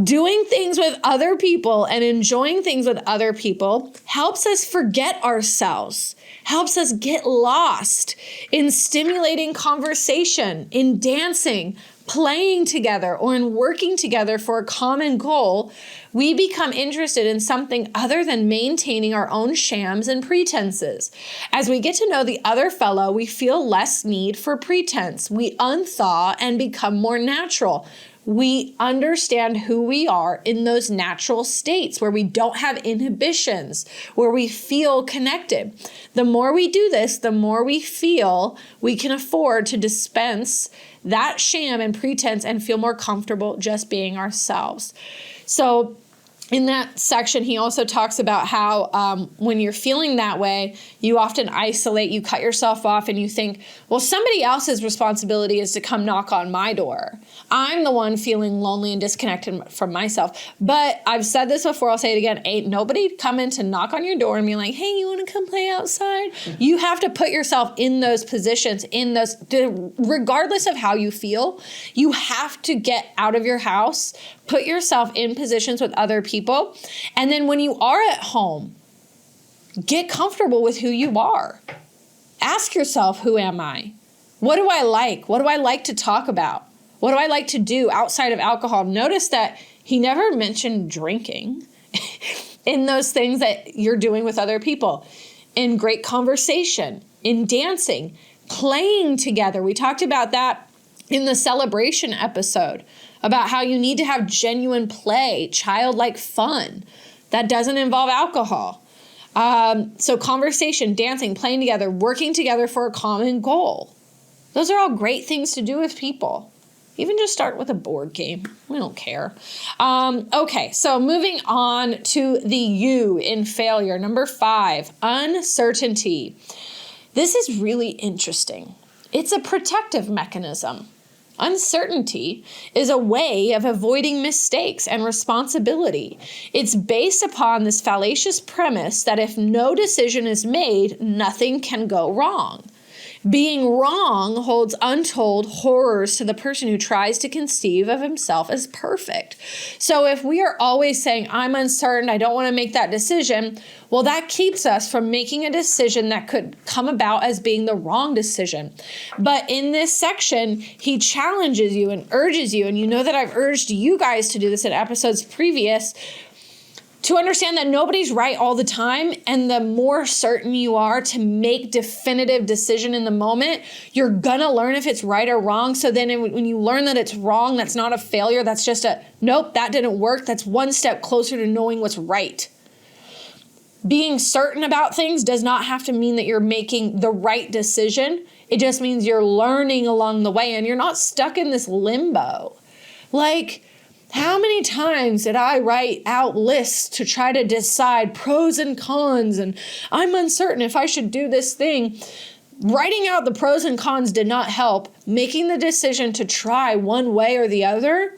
A: Doing things with other people and enjoying things with other people helps us forget ourselves, helps us get lost in stimulating conversation, in dancing, playing together, or in working together for a common goal. We become interested in something other than maintaining our own shams and pretenses. As we get to know the other fellow, we feel less need for pretense. We unthaw and become more natural. We understand who we are in those natural states where we don't have inhibitions, where we feel connected. The more we do this, the more we feel we can afford to dispense that sham and pretense and feel more comfortable just being ourselves. So in that section, he also talks about how when you're feeling that way, you often isolate, you cut yourself off, and you think, well, somebody else's responsibility is to come knock on my door. I'm the one feeling lonely and disconnected from myself. But I've said this before, I'll say it again, ain't nobody coming to knock on your door and be like, hey, you want to come play outside? You have to put yourself in those positions, regardless of how you feel, you have to get out of your house, put yourself in positions with other people. And then when you are at home, get comfortable with who you are. Ask yourself, who am I? What do I like? What do I like to talk about? What do I like to do outside of alcohol? Notice that he never mentioned drinking in those things that you're doing with other people. In great conversation, in dancing, playing together. We talked about that in the celebration episode, about how you need to have genuine play, childlike fun that doesn't involve alcohol. So conversation, dancing, playing together, working together for a common goal. Those are all great things to do with people. Even just start with a board game. We don't care. Okay, so moving on to the U in failure. Number 5, uncertainty. This is really interesting. It's a protective mechanism. Uncertainty is a way of avoiding mistakes and responsibility. It's based upon this fallacious premise that if no decision is made, nothing can go wrong. Being wrong holds untold horrors to the person who tries to conceive of himself as perfect. So if we are always saying, I'm uncertain, I don't want to make that decision, well, that keeps us from making a decision that could come about as being the wrong decision. But in this section, he challenges you and urges you, and you know that I've urged you guys to do this in episodes previous, to understand that nobody's right all the time, and the more certain you are to make definitive decision in the moment, you're gonna learn if it's right or wrong. So then when you learn that it's wrong, that's not a failure, that's just nope, that didn't work. That's one step closer to knowing what's right. Being certain about things does not have to mean that you're making the right decision. It just means you're learning along the way and you're not stuck in this limbo. Like, How many times did I write out lists to try to decide pros and cons, and I'm uncertain if I should do this thing? Writing out the pros and cons did not help. Making the decision to try one way or the other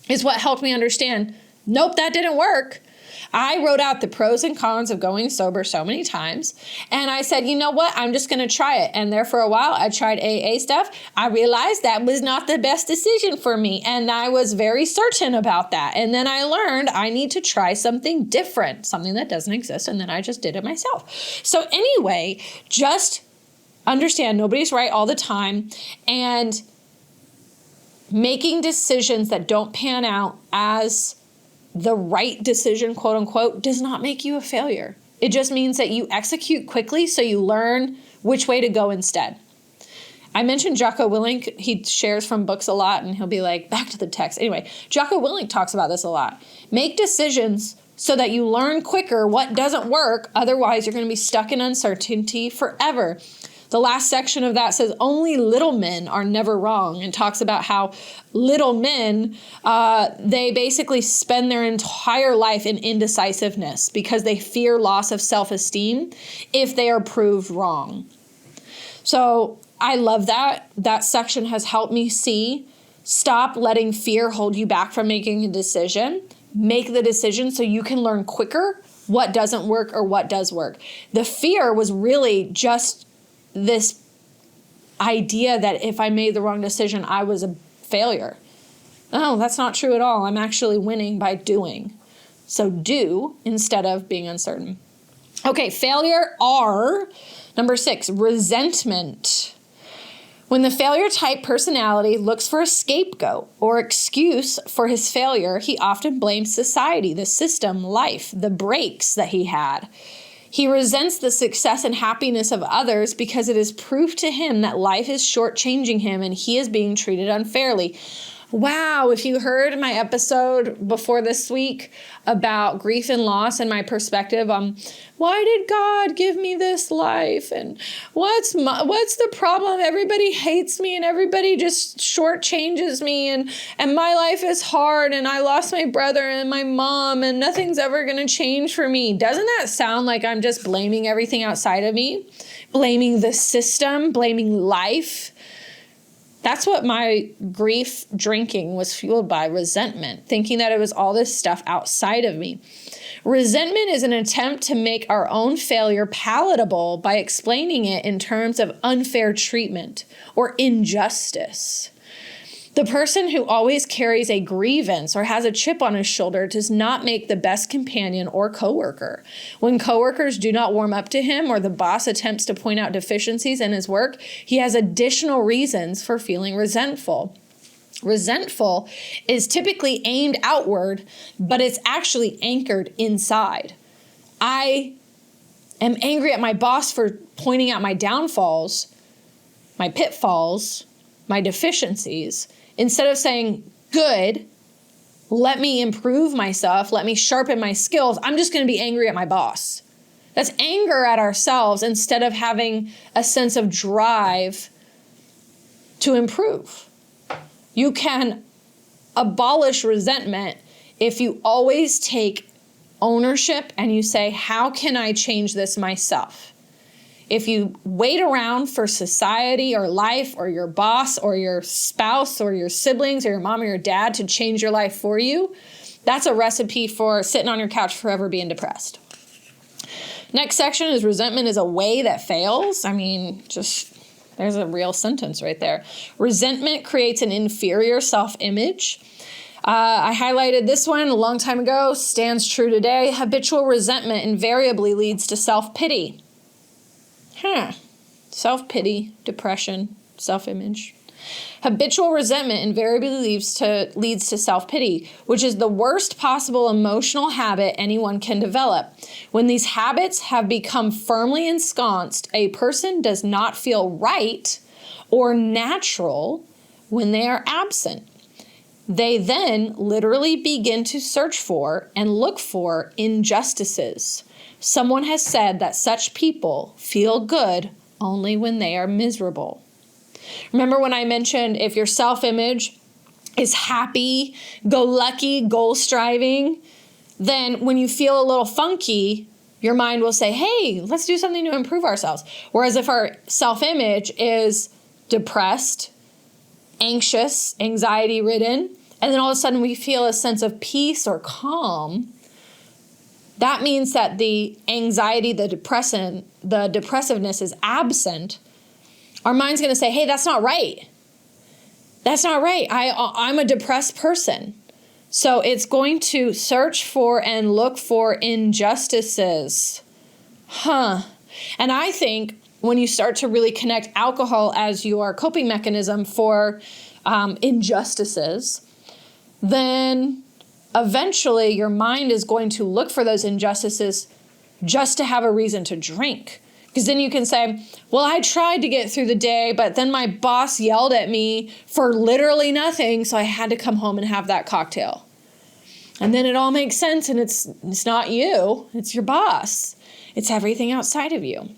A: is what helped me understand, nope, that didn't work. I wrote out the pros and cons of going sober so many times. And I said, you know what? I'm just going to try it. And there for a while, I tried AA stuff. I realized that was not the best decision for me. And I was very certain about that. And then I learned I need to try something different, something that doesn't exist. And then I just did it myself. So anyway, just understand nobody's right all the time. And making decisions that don't pan out as the right decision, quote unquote, does not make you a failure. It just means that you execute quickly so you learn which way to go instead. I mentioned Jocko Willink. He shares from books a lot, and he'll be like, back to the text. Anyway, Jocko Willink talks about this a lot. Make decisions so that you learn quicker what doesn't work. Otherwise, you're going to be stuck in uncertainty forever. The last section of that says only little men are never wrong, and talks about how little men, they basically spend their entire life in indecisiveness because they fear loss of self-esteem if they are proved wrong. So I love that. That section has helped me see, stop letting fear hold you back from making a decision. Make the decision so you can learn quicker what doesn't work or what does work. The fear was really just this idea that if I made the wrong decision, I was a failure. Oh, that's not true at all. I'm actually winning by doing. So do instead of being uncertain. Okay, failure R. Number 6, resentment. When the failure type personality looks for a scapegoat or excuse for his failure, he often blames society, the system, life, the breaks that he had. He resents the success and happiness of others because it is proof to him that life is shortchanging him and he is being treated unfairly. Wow, if you heard my episode before this week about grief and loss and my perspective on why did God give me this life and what's the problem? Everybody hates me and everybody just shortchanges me and my life is hard and I lost my brother and my mom and nothing's ever going to change for me. Doesn't that sound like I'm just blaming everything outside of me? Blaming the system, blaming life? That's what my grief drinking was fueled by, resentment, thinking that it was all this stuff outside of me. Resentment is an attempt to make our own failure palatable by explaining it in terms of unfair treatment or injustice. The person who always carries a grievance or has a chip on his shoulder does not make the best companion or coworker. When coworkers do not warm up to him or the boss attempts to point out deficiencies in his work, he has additional reasons for feeling resentful. Resentful is typically aimed outward, but it's actually anchored inside. I am angry at my boss for pointing out my downfalls, my pitfalls, my deficiencies. Instead of saying, good, let me improve myself, let me sharpen my skills, I'm just going to be angry at my boss. That's anger at ourselves instead of having a sense of drive to improve. You can abolish resentment if you always take ownership and you say, how can I change this myself? If you wait around for society or life or your boss or your spouse or your siblings or your mom or your dad to change your life for you, that's a recipe for sitting on your couch forever being depressed. Next section is resentment is a way that fails. I mean, just there's a real sentence right there. Resentment creates an inferior self-image. I highlighted this one a long time ago, stands true today. Habitual resentment invariably leads to self-pity. Self-pity, depression, self-image. Habitual resentment invariably leads to self-pity, which is the worst possible emotional habit anyone can develop. When these habits have become firmly ensconced, a person does not feel right or natural when they are absent. They then literally begin to search for and look for injustices. Someone has said that such people feel good only when they are miserable. Remember when I mentioned if your self-image is happy, go lucky, goal striving, then when you feel a little funky, your mind will say, hey, let's do something to improve ourselves. Whereas if our self-image is depressed, anxious, anxiety-ridden, and then all of a sudden we feel a sense of peace or calm, that means that the anxiety, the depressiveness is absent. Our mind's going to say, hey, that's not right. That's not right. I'm a depressed person. So it's going to search for and look for injustices. And I think when you start to really connect alcohol as your coping mechanism for injustices, then eventually your mind is going to look for those injustices just to have a reason to drink. Because then you can say, well, I tried to get through the day, but then my boss yelled at me for literally nothing, so I had to come home and have that cocktail. And then it all makes sense, and it's not you, it's your boss. It's everything outside of you.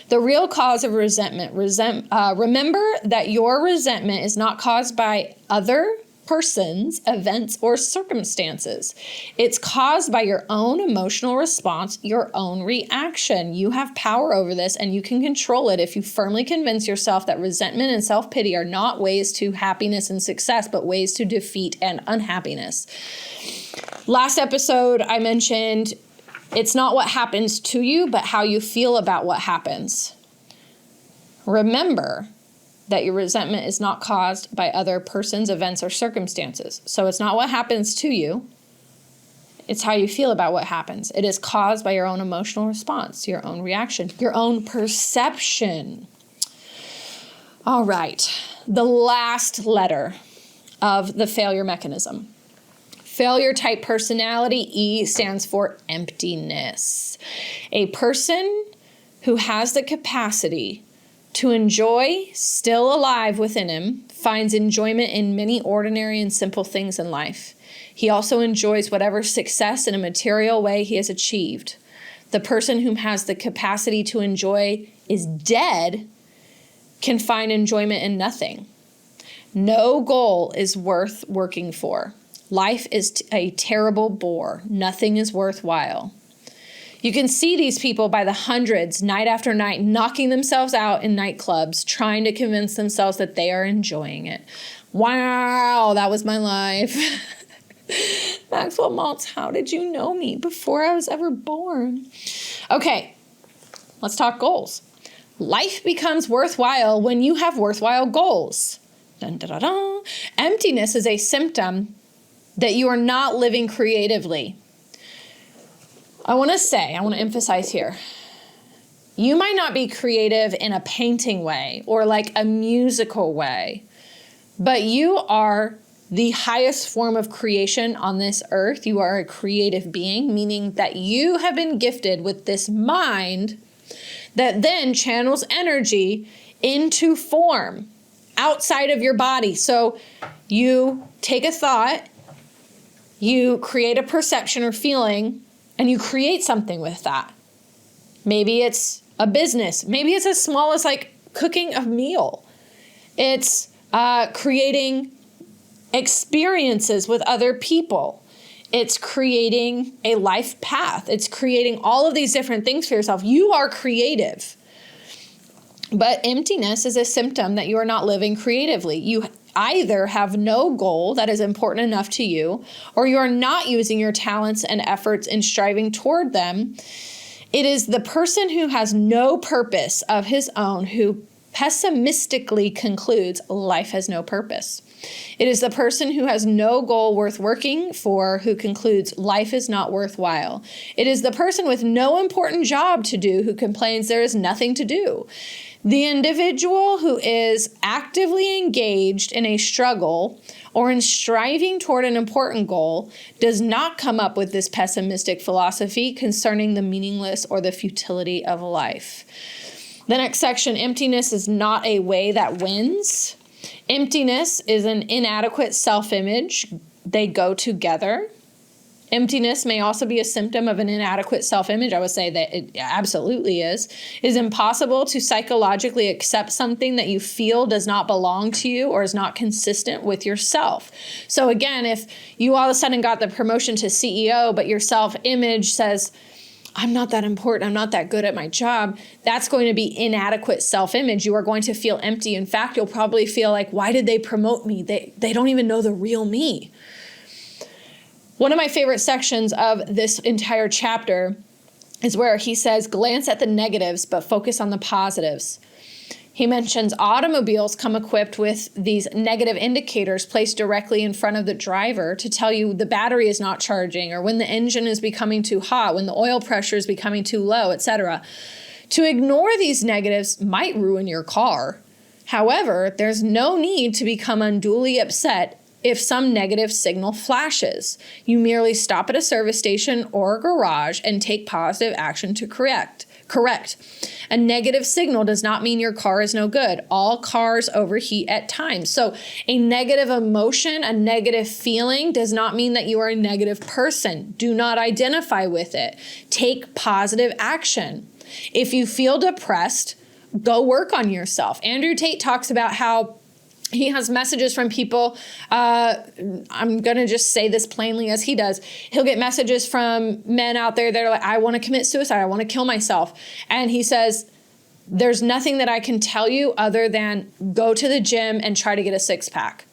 A: The real cause of resentment, remember that your resentment is not caused by other persons, events, or circumstances. It's caused by your own emotional response, your own reaction. You have power over this, and you can control it if you firmly convince yourself that resentment and self-pity are not ways to happiness and success, but ways to defeat and unhappiness. Last episode, I mentioned it's not what happens to you, but how you feel about what happens. Remember that your resentment is not caused by other persons, events, or circumstances. So it's not what happens to you. It's how you feel about what happens. It is caused by your own emotional response, your own reaction, your own perception. All right. The last letter of the failure mechanism. Failure type personality, E, stands for emptiness. A person who has the capacity to enjoy, still alive within him, finds enjoyment in many ordinary and simple things in life. He also enjoys whatever success in a material way he has achieved. The person who has the capacity to enjoy is dead can find enjoyment in nothing. No goal is worth working for. Life is a terrible bore. Nothing is worthwhile. You can see these people by the hundreds, night after night, knocking themselves out in nightclubs, trying to convince themselves that they are enjoying it. Wow, that was my life. Maxwell Maltz, how did you know me before I was ever born? Okay, let's talk goals. Life becomes worthwhile when you have worthwhile goals. Dun, dun, dun, dun. Emptiness is a symptom that you are not living creatively. I want to emphasize here, you might not be creative in a painting way or like a musical way, but you are the highest form of creation on this earth. You are a creative being, meaning that you have been gifted with this mind that then channels energy into form outside of your body. So you take a thought, you create a perception or feeling, and you create something with that. Maybe it's a business. Maybe it's as small as like cooking a meal. It's creating experiences with other people. It's creating a life path. It's creating all of these different things for yourself. You are creative. But emptiness is a symptom that you are not living creatively. You either have no goal that is important enough to you, or you are not using your talents and efforts in striving toward them. It is the person who has no purpose of his own who pessimistically concludes life has no purpose. It is the person who has no goal worth working for who concludes life is not worthwhile. It is the person with no important job to do who complains there is nothing to do. The individual who is actively engaged in a struggle or in striving toward an important goal does not come up with this pessimistic philosophy concerning the meaningless or the futility of life. The next section, emptiness is not a way that wins. Emptiness is an inadequate self-image. They go together. Emptiness may also be a symptom of an inadequate self-image. I would say that it absolutely is. It is impossible to psychologically accept something that you feel does not belong to you or is not consistent with yourself. So again, if you all of a sudden got the promotion to CEO, but your self-image says, I'm not that important, I'm not that good at my job, that's going to be inadequate self-image. You are going to feel empty. In fact, you'll probably feel like, why did they promote me? They don't even know the real me. One of my favorite sections of this entire chapter is where he says, glance at the negatives, but focus on the positives. He mentions automobiles come equipped with these negative indicators placed directly in front of the driver to tell you the battery is not charging, or when the engine is becoming too hot, when the oil pressure is becoming too low, etc. To ignore these negatives might ruin your car. However, there's no need to become unduly upset if some negative signal flashes. You merely stop at a service station or a garage and take positive action to correct. A negative signal does not mean your car is no good. All cars overheat at times. So a negative emotion, a negative feeling does not mean that you are a negative person. Do not identify with it. Take positive action. If you feel depressed, go work on yourself. Andrew Tate talks about how he has messages from people. I'm going to just say this plainly as he does. He'll get messages from men out there that are like, I want to commit suicide. I want to kill myself. And he says, there's nothing that I can tell you other than go to the gym and try to get a six-pack.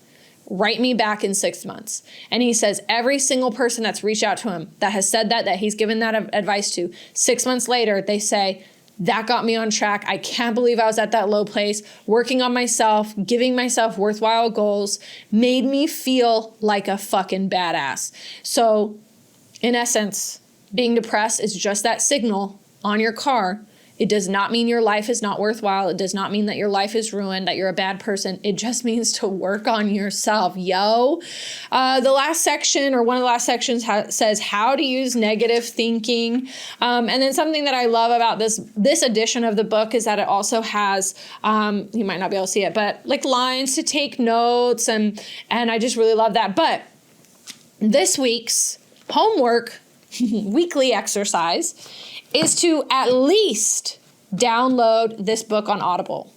A: Write me back in 6 months. And he says every single person that's reached out to him that has said that he's given that advice to, 6 months later, they say, that got me on track. I can't believe I was at that low place. Working on myself, giving myself worthwhile goals, made me feel like a fucking badass. So, in essence, being depressed is just that signal on your car. It does not mean your life is not worthwhile. It does not mean that your life is ruined, that you're a bad person. It just means to work on yourself, yo. The last section, or one of the last sections, says how to use negative thinking. And then something that I love about this edition of the book is that it also has, you might not be able to see it, but like lines to take notes. And I just really love that. But this week's homework, weekly exercise, is to at least download this book on Audible.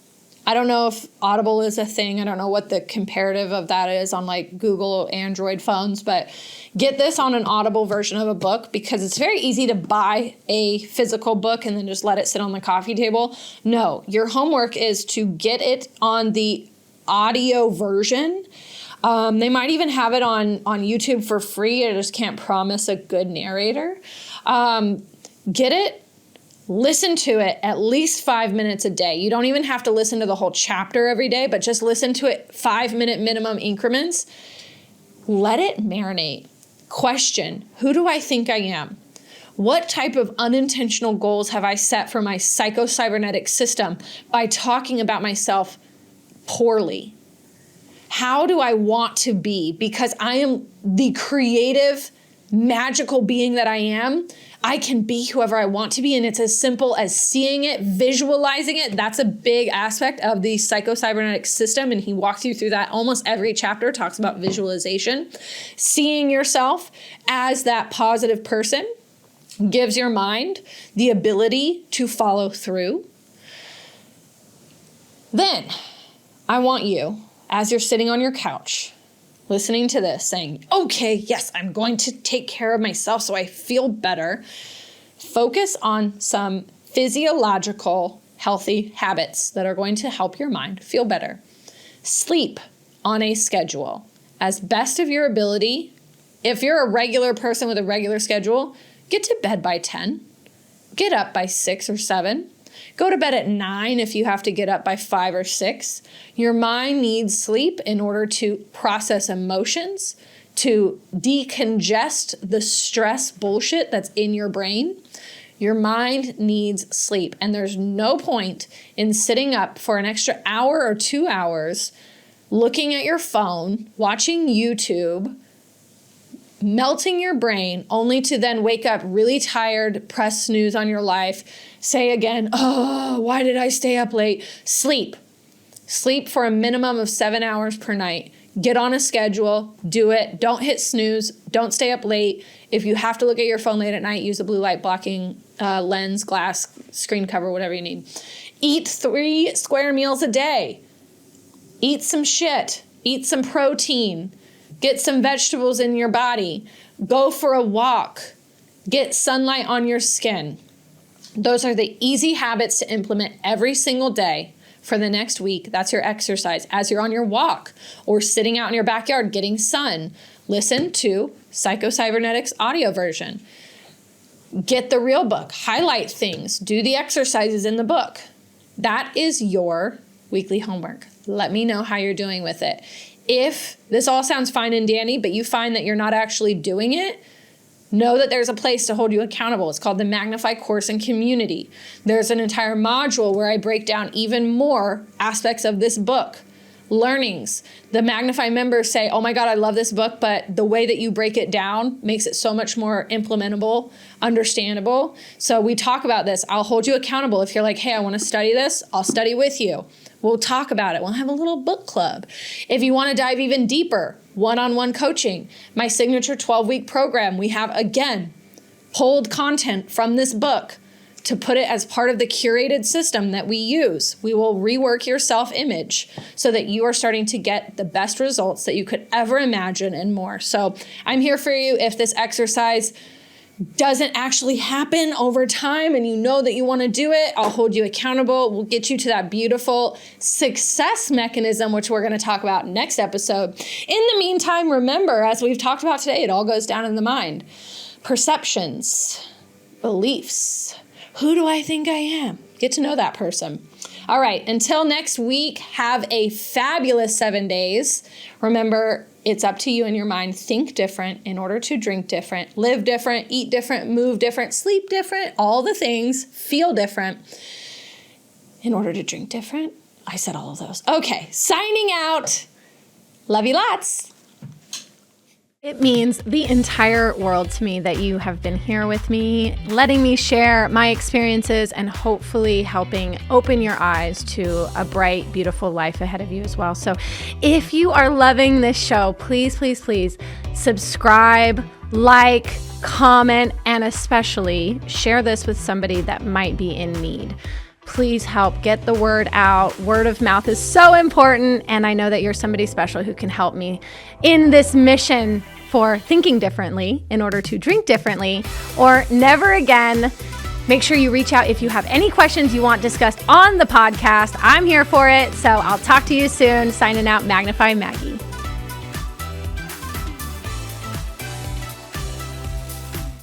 A: I don't know if Audible is a thing. I don't know what the comparative of that is on like Google Android phones, but get this on an Audible version of a book because it's very easy to buy a physical book and then just let it sit on the coffee table. No, your homework is to get it on the audio version. They might even have it on YouTube for free. I just can't promise a good narrator. Get it, listen to it at least 5 minutes a day. You don't even have to listen to the whole chapter every day, but just listen to it 5-minute minimum increments. Let it marinate. Question, who do I think I am? What type of unintentional goals have I set for my Psycho-Cybernetics system by talking about myself poorly? How do I want to be? Because I am the creative, magical being that I am. I can be whoever I want to be, and it's as simple as seeing it, visualizing it. That's a big aspect of the Psycho-Cybernetics system, and he walks you through that. Almost every chapter talks about visualization. Seeing yourself as that positive person gives your mind the ability to follow through. Then, I want you, as you're sitting on your couch, listening to this, saying, okay, yes, I'm going to take care of myself so I feel better. Focus on some physiological, healthy habits that are going to help your mind feel better. Sleep on a schedule as best of your ability. If you're a regular person with a regular schedule, get to bed by 10. Get up by 6 or 7. Go to bed at 9 if you have to get up by 5 or 6. Your mind needs sleep in order to process emotions, to decongest the stress bullshit that's in your brain. Your mind needs sleep. And there's no point in sitting up for an extra hour or 2 hours, looking at your phone, watching YouTube, melting your brain, only to then wake up really tired, press snooze on your life, say again, oh, why did I stay up late? Sleep. Sleep for a minimum of 7 hours per night. Get on a schedule, do it. Don't hit snooze. Don't stay up late. If you have to look at your phone late at night, use a blue light blocking lens, glass, screen cover, whatever you need. Eat 3 square meals a day. Eat some shit. Eat some protein. Get some vegetables in your body. Go for a walk. Get sunlight on your skin. Those are the easy habits to implement every single day for the next week. That's your exercise. As you're on your walk or sitting out in your backyard getting sun, listen to Psycho-Cybernetics audio version. Get the real book. Highlight things. Do the exercises in the book. That is your weekly homework. Let me know how you're doing with it. If this all sounds fine and dandy, but you find that you're not actually doing it, know that there's a place to hold you accountable. It's called the Magnify Course and Community. There's an entire module where I break down even more aspects of this book. Learnings. The Magnify members say, oh my God, I love this book, but the way that you break it down makes it so much more implementable, understandable. So we talk about this. I'll hold you accountable. If you're like, hey, I want to study this, I'll study with you. We'll talk about it. We'll have a little book club. If you want to dive even deeper, one-on-one coaching, my signature 12-week program, we have, again, pulled content from this book to put it as part of the curated system that we use. We will rework your self-image so that you are starting to get the best results that you could ever imagine and more. So I'm here for you if this exercise doesn't actually happen over time and you know that you want to do it. I'll hold you accountable. We'll get you to that beautiful success mechanism, which we're going to talk about next episode. In the meantime, remember, as we've talked about today, it all goes down in the mind. Perceptions, beliefs. Who do I think I am? Get to know that person. All right, until next week, have a fabulous 7 days. Remember, it's up to you in your mind. Think different in order to drink different, live different, eat different, move different, sleep different, all the things, feel different in order to drink different. I said all of those. Okay, signing out. Love you lots. It means the entire world to me that you have been here with me, letting me share my experiences and hopefully helping open your eyes to a bright, beautiful life ahead of you as well. So if you are loving this show, please, please, please subscribe, like, comment, and especially share this with somebody that might be in need. Please help get the word out. Word of mouth is so important, and I know that you're somebody special who can help me in this mission for thinking differently in order to drink differently or never again. Make sure you reach out if you have any questions you want discussed on the podcast. I'm here for it, so I'll talk to you soon. Signing out, Magnify Maggie.